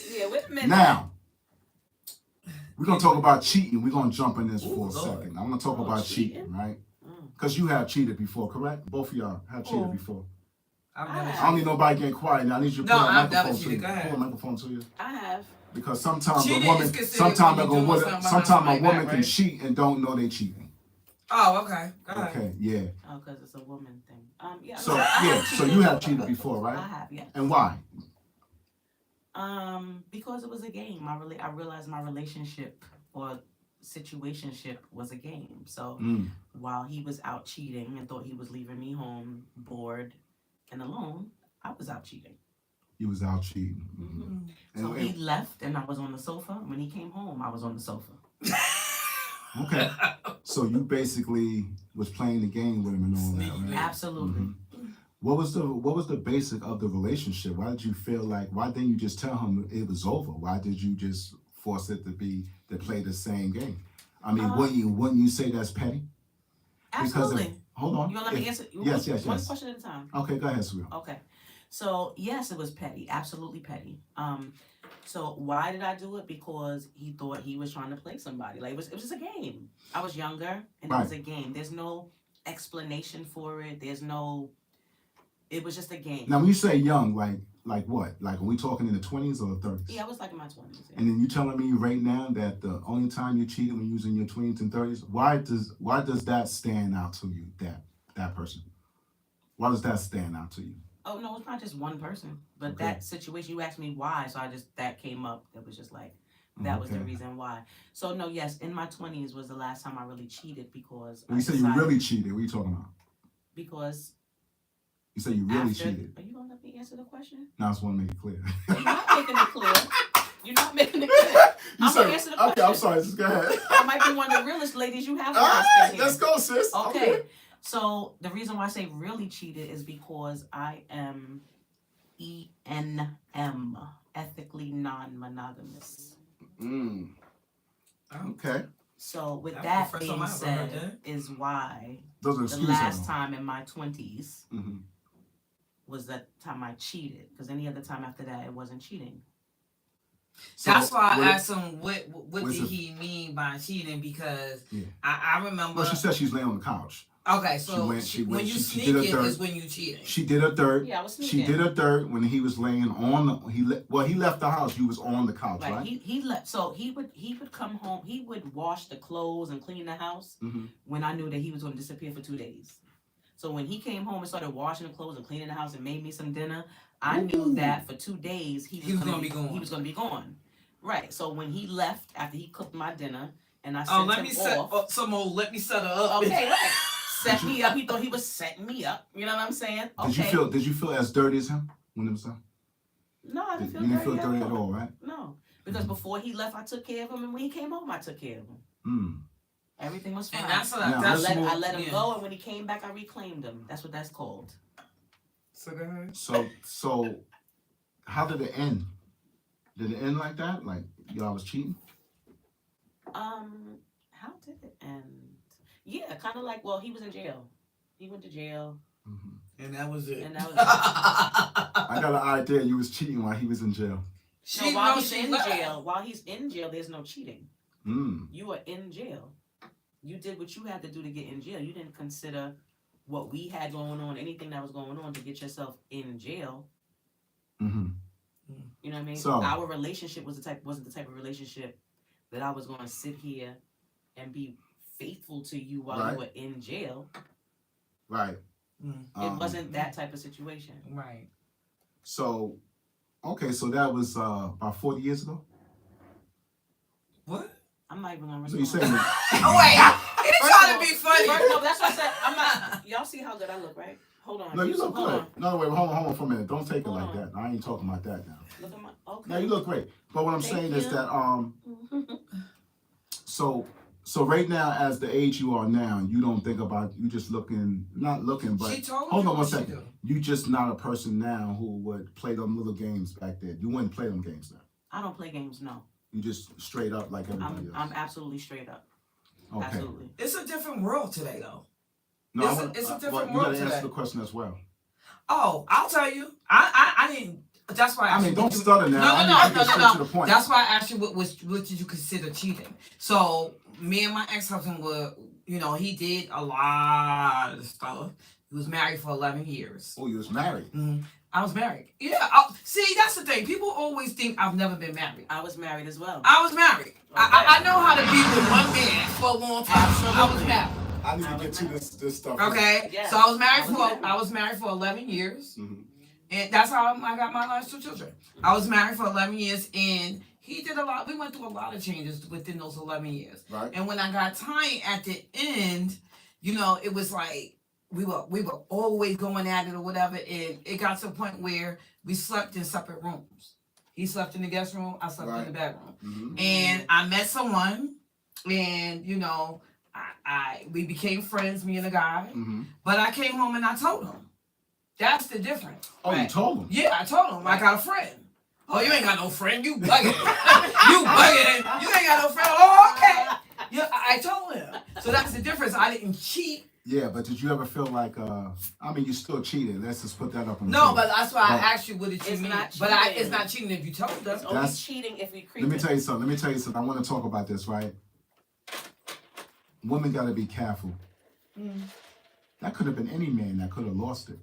Speaker 4: Yeah, wait a minute.
Speaker 2: Now, we're gonna talk about cheating. We're gonna jump in this for a second. I want to talk about cheating, right? Because you have cheated before, correct? Both of y'all have cheated before. I don't need nobody getting quiet now. I need you to pull a microphone to you. Pull a microphone to you.
Speaker 4: I have.
Speaker 2: Because sometimes a woman can cheat and don't know they cheating.
Speaker 3: Oh, okay. Go ahead.
Speaker 2: Okay, yeah.
Speaker 4: Oh, because it's a woman thing. Yeah.
Speaker 2: So you have cheated before, right?
Speaker 4: I have, yes.
Speaker 2: And why?
Speaker 4: Because it was a game. I realized my relationship or situationship was a game. So while he was out cheating and thought he was leaving me home bored and alone, I was out cheating.
Speaker 2: You was out cheating.
Speaker 4: So he left and I was on the sofa. When he came home, I was on the sofa.
Speaker 2: Okay. So you basically was playing the game with him and all that, right?
Speaker 4: Absolutely.
Speaker 2: What was the basic of the relationship? Why did you feel like? Why didn't you just tell him it was over? Why did you just force it to play the same game? I mean, wouldn't you say that's petty?
Speaker 4: Absolutely.
Speaker 2: Hold on.
Speaker 4: You want to let me answer?
Speaker 2: Yes.
Speaker 4: One question at a time.
Speaker 2: Okay, go ahead, sweetheart.
Speaker 4: Okay. So yes, it was petty. Absolutely petty. So why did I do it? Because he thought he was trying to play somebody. Like it was just a game. I was younger and it was a game. There's no explanation for it. It was just a game.
Speaker 2: Now, when you say young, like what? Like, are we talking in the 20s or the 30s?
Speaker 4: Yeah, I was like in my 20s. Yeah.
Speaker 2: And then you telling me right now that the only time you cheated when you was in your 20s and 30s? Why does that stand out to you? That person? Why does that stand out to you?
Speaker 4: Oh no, it's not just one person, but that situation. You asked me why, so that came up. It was just like that was the reason why. So no, yes, in my 20s was the last time I really cheated because.
Speaker 2: When you say you really cheated, what are you talking about?
Speaker 4: Because.
Speaker 2: You say you really cheated.
Speaker 4: Are you gonna let me answer the question?
Speaker 2: No, I just want to make it clear.
Speaker 4: You're not making it clear. You're not making it clear. I'm gonna answer the question.
Speaker 2: Okay, I'm sorry. Just go ahead.
Speaker 4: I might be one of the realest ladies you have.
Speaker 2: All right, let's go, sis.
Speaker 4: Okay. So the reason why I say really cheated is because I am ENM, ethically non-monogamous.
Speaker 2: Okay.
Speaker 4: So with that being said, is why the last time in my 20s was the time I cheated. Because any other time after that, it wasn't cheating.
Speaker 3: So that's why I asked him what did he mean by cheating, because I remember.
Speaker 2: Well, she said she's laying on the couch.
Speaker 3: Okay, so when you sneak it is when you cheating.
Speaker 2: She did her dirt.
Speaker 4: Yeah, I was sneaking.
Speaker 2: She did her dirt when he was laying on he left the house. You was on the couch, right?
Speaker 4: He left. So he would come home. He would wash the clothes and clean the house when I knew that he was going to disappear for 2 days. So when he came home and started washing the clothes and cleaning the house and made me some dinner, I knew that for 2 days he was going to be gone. He was going to be gone. Right. So when he left after he cooked my dinner and I sent him off.
Speaker 3: Let me set her up.
Speaker 4: Okay, right. Set me up. He thought he was setting me up. You know what I'm saying? Okay.
Speaker 2: Did you feel as dirty as him when it was done?
Speaker 4: No, I didn't feel
Speaker 2: dirty. You didn't feel dirty
Speaker 4: at
Speaker 2: all, right?
Speaker 4: No, because before he left, I took care of him, and when he came home, I took care of him. Everything was fine. And I let him go, and when he came back, I reclaimed him. That's what that's called.
Speaker 3: So go ahead.
Speaker 2: So, how did it end? Did it end like that? Like y'all was cheating?
Speaker 4: How did it end? Yeah, kind of like, well, he was in jail. He went to jail.
Speaker 3: And that was it.
Speaker 2: I got an idea you was cheating while he was in jail.
Speaker 4: While he's in jail, there's no cheating. You are in jail. You did what you had to do to get in jail. You didn't consider what we had going on, anything that was going on to get yourself in jail. You know what I mean? So our relationship wasn't the type of relationship that I was going to sit here and be faithful to you while you were in jail.
Speaker 2: Right.
Speaker 4: It wasn't that type of situation.
Speaker 3: Right.
Speaker 2: So Okay, so that was about 40 years ago.
Speaker 3: What?
Speaker 4: I'm not even gonna
Speaker 2: So
Speaker 4: respond.
Speaker 2: you saying
Speaker 3: Oh wait, he's trying to be funny.
Speaker 4: First of all, that's what I said. I'm not. Y'all see how good I look, right? Hold on.
Speaker 2: no, you look
Speaker 4: Hold
Speaker 2: good.
Speaker 4: on.
Speaker 2: No, wait, hold on for a minute. Don't take it
Speaker 4: Hold
Speaker 2: like
Speaker 4: on.
Speaker 2: that. I ain't talking about that now.
Speaker 4: Look at my. Okay.
Speaker 2: No, you look great. But what I'm
Speaker 4: Thank
Speaker 2: saying is
Speaker 4: you.
Speaker 2: that so right now, as the age you are now, you don't think about you just not looking, but
Speaker 3: She told
Speaker 2: hold
Speaker 3: you
Speaker 2: on one
Speaker 3: what she
Speaker 2: second.
Speaker 3: do.
Speaker 2: You just not a person now who would play them little games back then. You wouldn't play them games now.
Speaker 4: I don't play games. No.
Speaker 2: You just straight up like everybody else.
Speaker 4: I'm absolutely straight up.
Speaker 2: Okay.
Speaker 4: Absolutely.
Speaker 3: It's a different world today, though.
Speaker 2: No,
Speaker 3: It's a different
Speaker 2: well, you
Speaker 3: world
Speaker 2: gotta answer
Speaker 3: today.
Speaker 2: the question as well.
Speaker 3: Oh, I'll tell you. I didn't. That's why.
Speaker 2: I mean, don't
Speaker 3: you,
Speaker 2: stutter now. I need you to get straight to the point.
Speaker 3: That's why I asked you what did you consider cheating? So me and my ex-husband were, he did a lot of stuff. He was married for 11 years.
Speaker 2: Oh, you was married.
Speaker 3: Mm-hmm. I was married. Yeah. See, that's the thing. People always think I've never been married.
Speaker 4: I was married as well.
Speaker 3: I was married.
Speaker 4: Okay.
Speaker 3: I know how to be with one man for a long time.
Speaker 4: Absolutely.
Speaker 3: I was married.
Speaker 2: I need to get to this stuff.
Speaker 3: Okay.
Speaker 4: Yes.
Speaker 3: So I was married for 11 years.
Speaker 2: Mm-hmm.
Speaker 3: And that's how I got my last 2 children. I was married for 11 years, and he did a lot. We went through a lot of changes within those 11 years.
Speaker 2: Right.
Speaker 3: And when I got tired at the end, it was like we were always going at it or whatever, and it got to the point where we slept in separate rooms. He slept in the guest room, I slept in the bedroom.
Speaker 2: Mm-hmm.
Speaker 3: And I met someone, and we became friends, me and the guy.
Speaker 2: Mm-hmm.
Speaker 3: But I came home and I told him. That's the difference.
Speaker 2: Oh,
Speaker 4: Right.
Speaker 2: you told him?
Speaker 3: Yeah, I told him I got a friend. Oh, you ain't got no friend. You bugging. You bugging. You ain't got no friend. Oh, okay. Yeah, I told him. So that's the difference. I didn't cheat.
Speaker 2: Yeah, but did you ever feel like, you still cheated. Let's just put that up on the
Speaker 3: No,
Speaker 2: table.
Speaker 3: but that's why
Speaker 2: But-
Speaker 3: I asked you, what did you
Speaker 4: It's
Speaker 3: mean?
Speaker 4: not
Speaker 3: But
Speaker 4: cheating.
Speaker 3: it's not cheating if you told them.
Speaker 4: It's only
Speaker 2: That's-
Speaker 4: cheating if we creep.
Speaker 2: Let me tell you something. I want to talk about this, right? Women got to be careful. That could have been any man that could have lost it.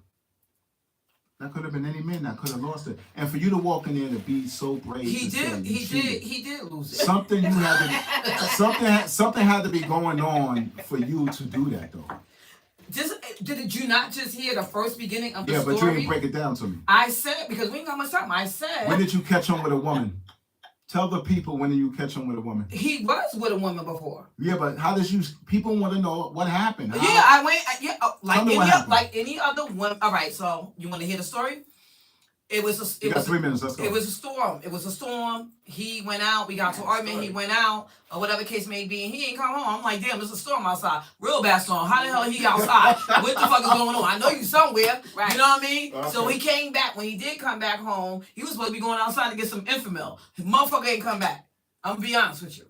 Speaker 2: That could have been any man that could have lost it. And for you to walk in there and be so brave,
Speaker 3: He
Speaker 2: to say
Speaker 3: did.
Speaker 2: you
Speaker 3: He
Speaker 2: cheated,
Speaker 3: did. He did lose it.
Speaker 2: Something you had to, something had to be going on for you to do that, though.
Speaker 3: Did you not just hear the first beginning of the
Speaker 2: Yeah,
Speaker 3: story?
Speaker 2: but you didn't break it down to me.
Speaker 3: I said, because we ain't got much time. I said
Speaker 2: When did you catch on with a woman? Tell the people, when did you catch on with a woman?
Speaker 3: he was with a woman before.
Speaker 2: Yeah, but how did you? People want to know what happened. How?
Speaker 3: Yeah, I went.
Speaker 2: Tell me what happened.
Speaker 3: Like any other woman. All right, so you want to hear the story? It was.
Speaker 2: You got 3 minutes. Let's go.
Speaker 3: It was a storm. It was a storm. He went out. We got to argument. He went out, or whatever case may be, and he ain't come home. I'm like, damn, it's a storm outside. Real bad storm. How the hell he outside? What the fuck is going on? I know you somewhere.
Speaker 4: Right.
Speaker 3: You know what I mean?
Speaker 2: Okay.
Speaker 3: So he came back. When he did come back home, he was supposed to be going outside to get some Infamil. His motherfucker ain't come back. I'm gonna be honest with you.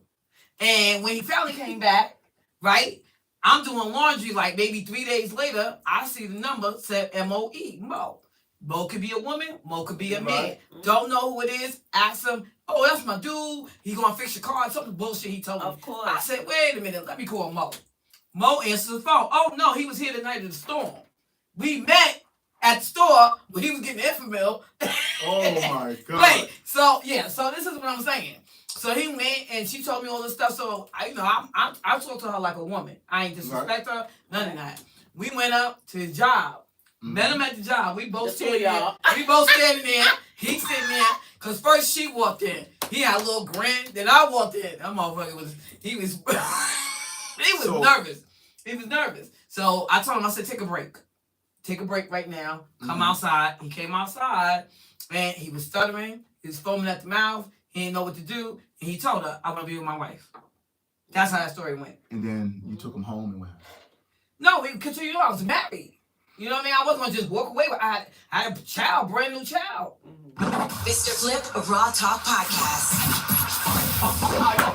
Speaker 3: And when he finally came back, right, I'm doing laundry like maybe 3 days later, I see the number said M-O-E, Mo. Mo could be a woman, Mo could be a man.
Speaker 2: Right.
Speaker 3: Don't know who it is, ask him, oh, that's my dude, he gonna fix your car, something bullshit he told me.
Speaker 4: Of course.
Speaker 3: I said, wait a minute, let me call Mo. Mo answers the phone. Oh no, he was here the night of the storm. We met at the store when he was getting Infamil.
Speaker 2: Oh my God.
Speaker 3: Wait, so this is what I'm saying. So he went and she told me all this stuff. So I talked to her like a woman. I ain't disrespect her, none of that. We went up to his job. Met him at the job. We both
Speaker 4: The two of
Speaker 3: standing there.
Speaker 4: y'all.
Speaker 3: We both standing there. He sitting there. Cause first she walked in. He had a little grin. Then I walked in. That motherfucker was
Speaker 2: So-
Speaker 3: nervous. He was nervous. So I told him, I said, take a break. Take a break right now. Come outside. He came outside and he was stuttering. He was foaming at the mouth. He didn't know what to do. And he told her, I want to be with my wife. That's how that story went.
Speaker 2: And then you took him home and what happened?
Speaker 3: No, we continued on. I was married. You know what I mean? I wasn't going to just walk away. I had a child, brand new child.
Speaker 1: Mr. Flip Raw Talk Podcast.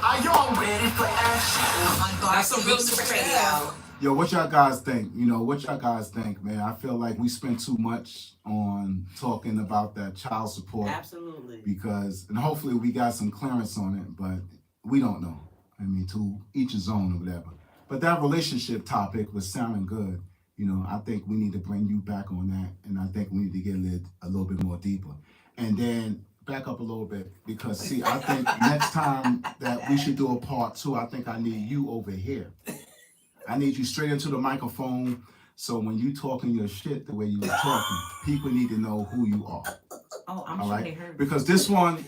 Speaker 6: Are y'all ready for action?
Speaker 1: On Bars
Speaker 3: That's a
Speaker 1: and
Speaker 3: real
Speaker 1: Hoops
Speaker 3: success.
Speaker 1: Radio.
Speaker 2: Yo, what y'all guys think? What y'all guys think, man? I feel like we spend too much on talking about that child support
Speaker 4: Absolutely.
Speaker 2: because, and hopefully we got some clearance on it, but we don't know. I mean, to each his own or whatever. But that relationship topic was sounding good. I think we need to bring you back on that, and I think we need to get a little bit more deeper. And then back up a little bit, because see, I think next time that we should do a part 2, I think I need you over here. I need you straight into the microphone. So when you talking your shit the way you were talking, people need to know who you are.
Speaker 4: Oh, I'm
Speaker 2: All
Speaker 4: sure
Speaker 2: right?
Speaker 4: they heard.
Speaker 2: Because this one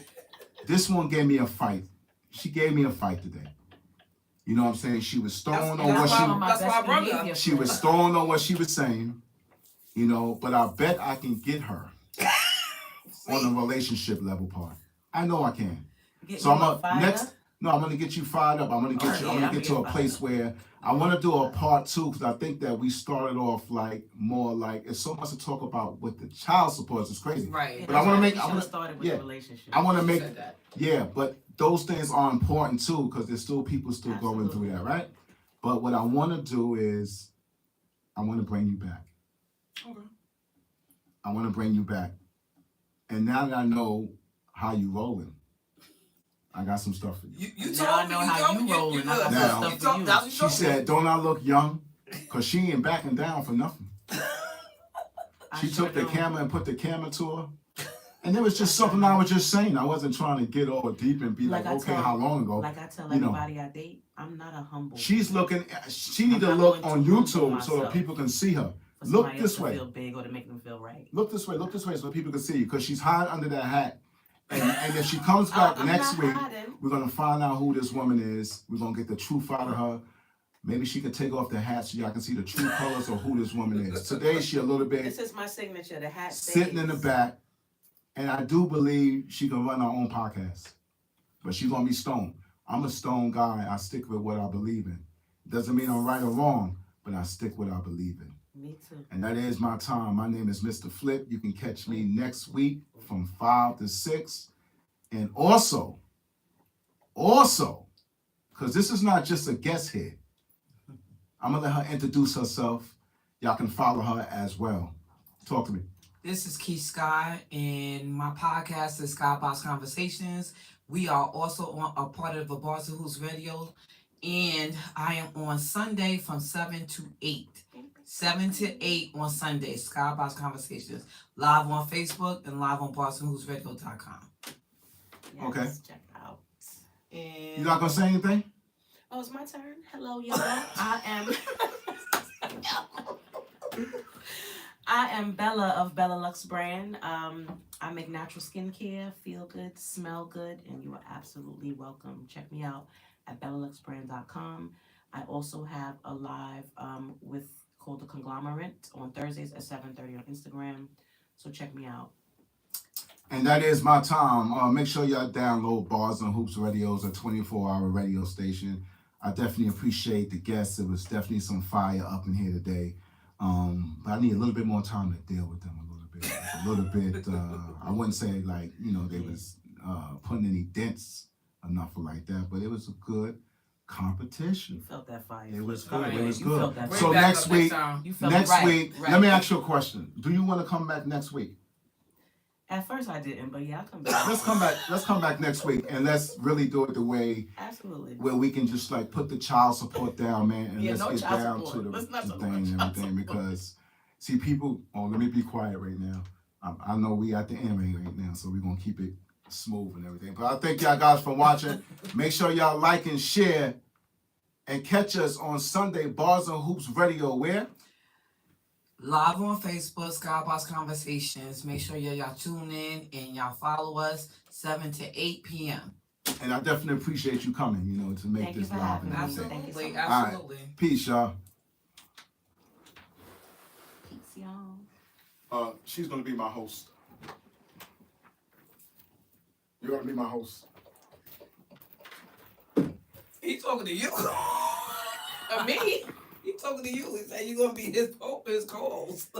Speaker 2: gave me a fight. She gave me a fight today. You know what I'm saying? She was stoned on what
Speaker 3: that's why I brought it up.
Speaker 2: she was stoned on what she was saying. You know, but I bet I can get her on the relationship level part. I know I can. So I'm gonna get you fired up. I'm gonna get to a place where I want to do a part 2 because I think that we started off like more like it's so much to talk about with the child support. It's crazy,
Speaker 3: Right?
Speaker 2: But I want to make.
Speaker 4: the relationship.
Speaker 2: I want to make.
Speaker 3: Said that.
Speaker 2: Yeah, but those things are important too because there's still people going through that, right? But what I want to do is, I want to bring you back.
Speaker 3: Okay.
Speaker 2: I want to bring you back, and now that I know how you rolling, I got some stuff for you.
Speaker 3: You
Speaker 4: Now
Speaker 3: told
Speaker 4: I
Speaker 3: me
Speaker 4: know
Speaker 3: you
Speaker 4: how
Speaker 3: told
Speaker 4: you
Speaker 3: me
Speaker 4: rolling. I got
Speaker 2: Now,
Speaker 4: some stuff for you.
Speaker 3: that's what
Speaker 2: She
Speaker 3: told me.
Speaker 2: said, "Don't I look young?" Because she ain't backing down for nothing. She took the camera and put the camera to her. And it was just something I was just saying. I wasn't trying to get all deep and be like okay, how long ago?
Speaker 4: Like I tell
Speaker 2: You know.
Speaker 4: everybody I date, I'm not a humble.
Speaker 2: She's looking, she need
Speaker 4: I'm
Speaker 2: to
Speaker 4: not
Speaker 2: look
Speaker 4: going
Speaker 2: on
Speaker 4: to humble
Speaker 2: YouTube so that
Speaker 4: myself
Speaker 2: people can see her.
Speaker 4: for
Speaker 2: Look
Speaker 4: somebody
Speaker 2: this
Speaker 4: else to
Speaker 2: way.
Speaker 4: feel big or to make them feel right.
Speaker 2: Look this way so people can see you. Because she's hiding under that hat. And if she comes back next week, we're going to find out who this woman is. We're going to get the truth out of her. Maybe she can take off the hat so y'all can see the true colors of who this woman is. Today, she a little bit
Speaker 4: This is my signature, the hat
Speaker 2: sitting in the back. And I do believe she can run her own podcast. But she's going to be stoned. I'm a stone guy. I stick with what I believe in. Doesn't mean I'm right or wrong, but I stick with what I believe in.
Speaker 4: Me too.
Speaker 2: And that is my time. My name is Mr. Flip. You can catch me next week from 5 to 6. And also, because this is not just a guest here, I'm going to let her introduce herself. Y'all can follow her as well. Talk to me.
Speaker 3: This is Keith Sky, and my podcast is Skybox Conversations. We are also on a part of the Bars and Hoops Radio, and I am on Sunday from 7 to 8. 7 to 8 on Sunday, Skybox Conversations. Live on Facebook and live on BostonHoopsRadio.com.
Speaker 4: Yes,
Speaker 2: Okay.
Speaker 4: Check out.
Speaker 3: And
Speaker 2: You not going to say anything?
Speaker 4: Oh, it's my turn. Hello, y'all. I am Bella of Bella Lux brand. I make natural skincare, feel good, smell good, and you are absolutely welcome. Check me out at bellaluxbrand.com. I also have a live called The Conglomerate on Thursdays at 7:30 on Instagram. So check me out.
Speaker 2: And that is my time. Make sure y'all download Bars and Hoops Radio's a 24-hour radio station. I definitely appreciate the guests. It was definitely some fire up in here today. But I need a little bit more time to deal with them a little bit. I wouldn't say like, they was putting any dents or nothing like that, but it was a good competition.
Speaker 4: You felt that fire.
Speaker 2: It was
Speaker 3: Flip.
Speaker 2: good. It was
Speaker 4: You
Speaker 2: good.
Speaker 4: felt that
Speaker 2: So
Speaker 3: Bring back
Speaker 2: next
Speaker 3: up
Speaker 2: week,
Speaker 3: time.
Speaker 4: You felt
Speaker 2: next
Speaker 4: right,
Speaker 2: week,
Speaker 4: right.
Speaker 2: let me ask you a question. Do you want to come back next week?
Speaker 4: At first I didn't, but yeah, I'll come back.
Speaker 2: Let's come back next week and let's really do it the way
Speaker 4: Absolutely.
Speaker 2: where we can just like put the child support down, man, and
Speaker 4: Yeah,
Speaker 2: let's
Speaker 4: no
Speaker 2: get
Speaker 4: child
Speaker 2: down
Speaker 4: support.
Speaker 2: to
Speaker 4: Let's
Speaker 2: the
Speaker 4: not
Speaker 2: thing
Speaker 4: talk about
Speaker 2: and
Speaker 4: child
Speaker 2: everything
Speaker 4: support.
Speaker 2: because see people. Oh, let me be quiet right now. I know we at the end right now, so we're gonna keep it smooth and everything. But I thank y'all guys for watching. Make sure y'all like and share, and catch us on Sunday Bars and Hoops Radio. Where?
Speaker 3: live on Facebook, Skybox Conversations. Make sure y'all tune in and y'all follow us 7 to 8 p.m.
Speaker 2: And I definitely appreciate you coming. To make
Speaker 4: Thank you
Speaker 2: this
Speaker 4: for
Speaker 2: live
Speaker 4: having
Speaker 2: and
Speaker 4: me.
Speaker 2: everything.
Speaker 4: Thank you so
Speaker 3: Absolutely,
Speaker 4: much.
Speaker 3: absolutely.
Speaker 2: Peace, y'all.
Speaker 4: Peace, y'all.
Speaker 2: She's gonna be my host. You're gonna be my host.
Speaker 3: He talking to you. Me? He talking to you. He said you gonna be his co-host.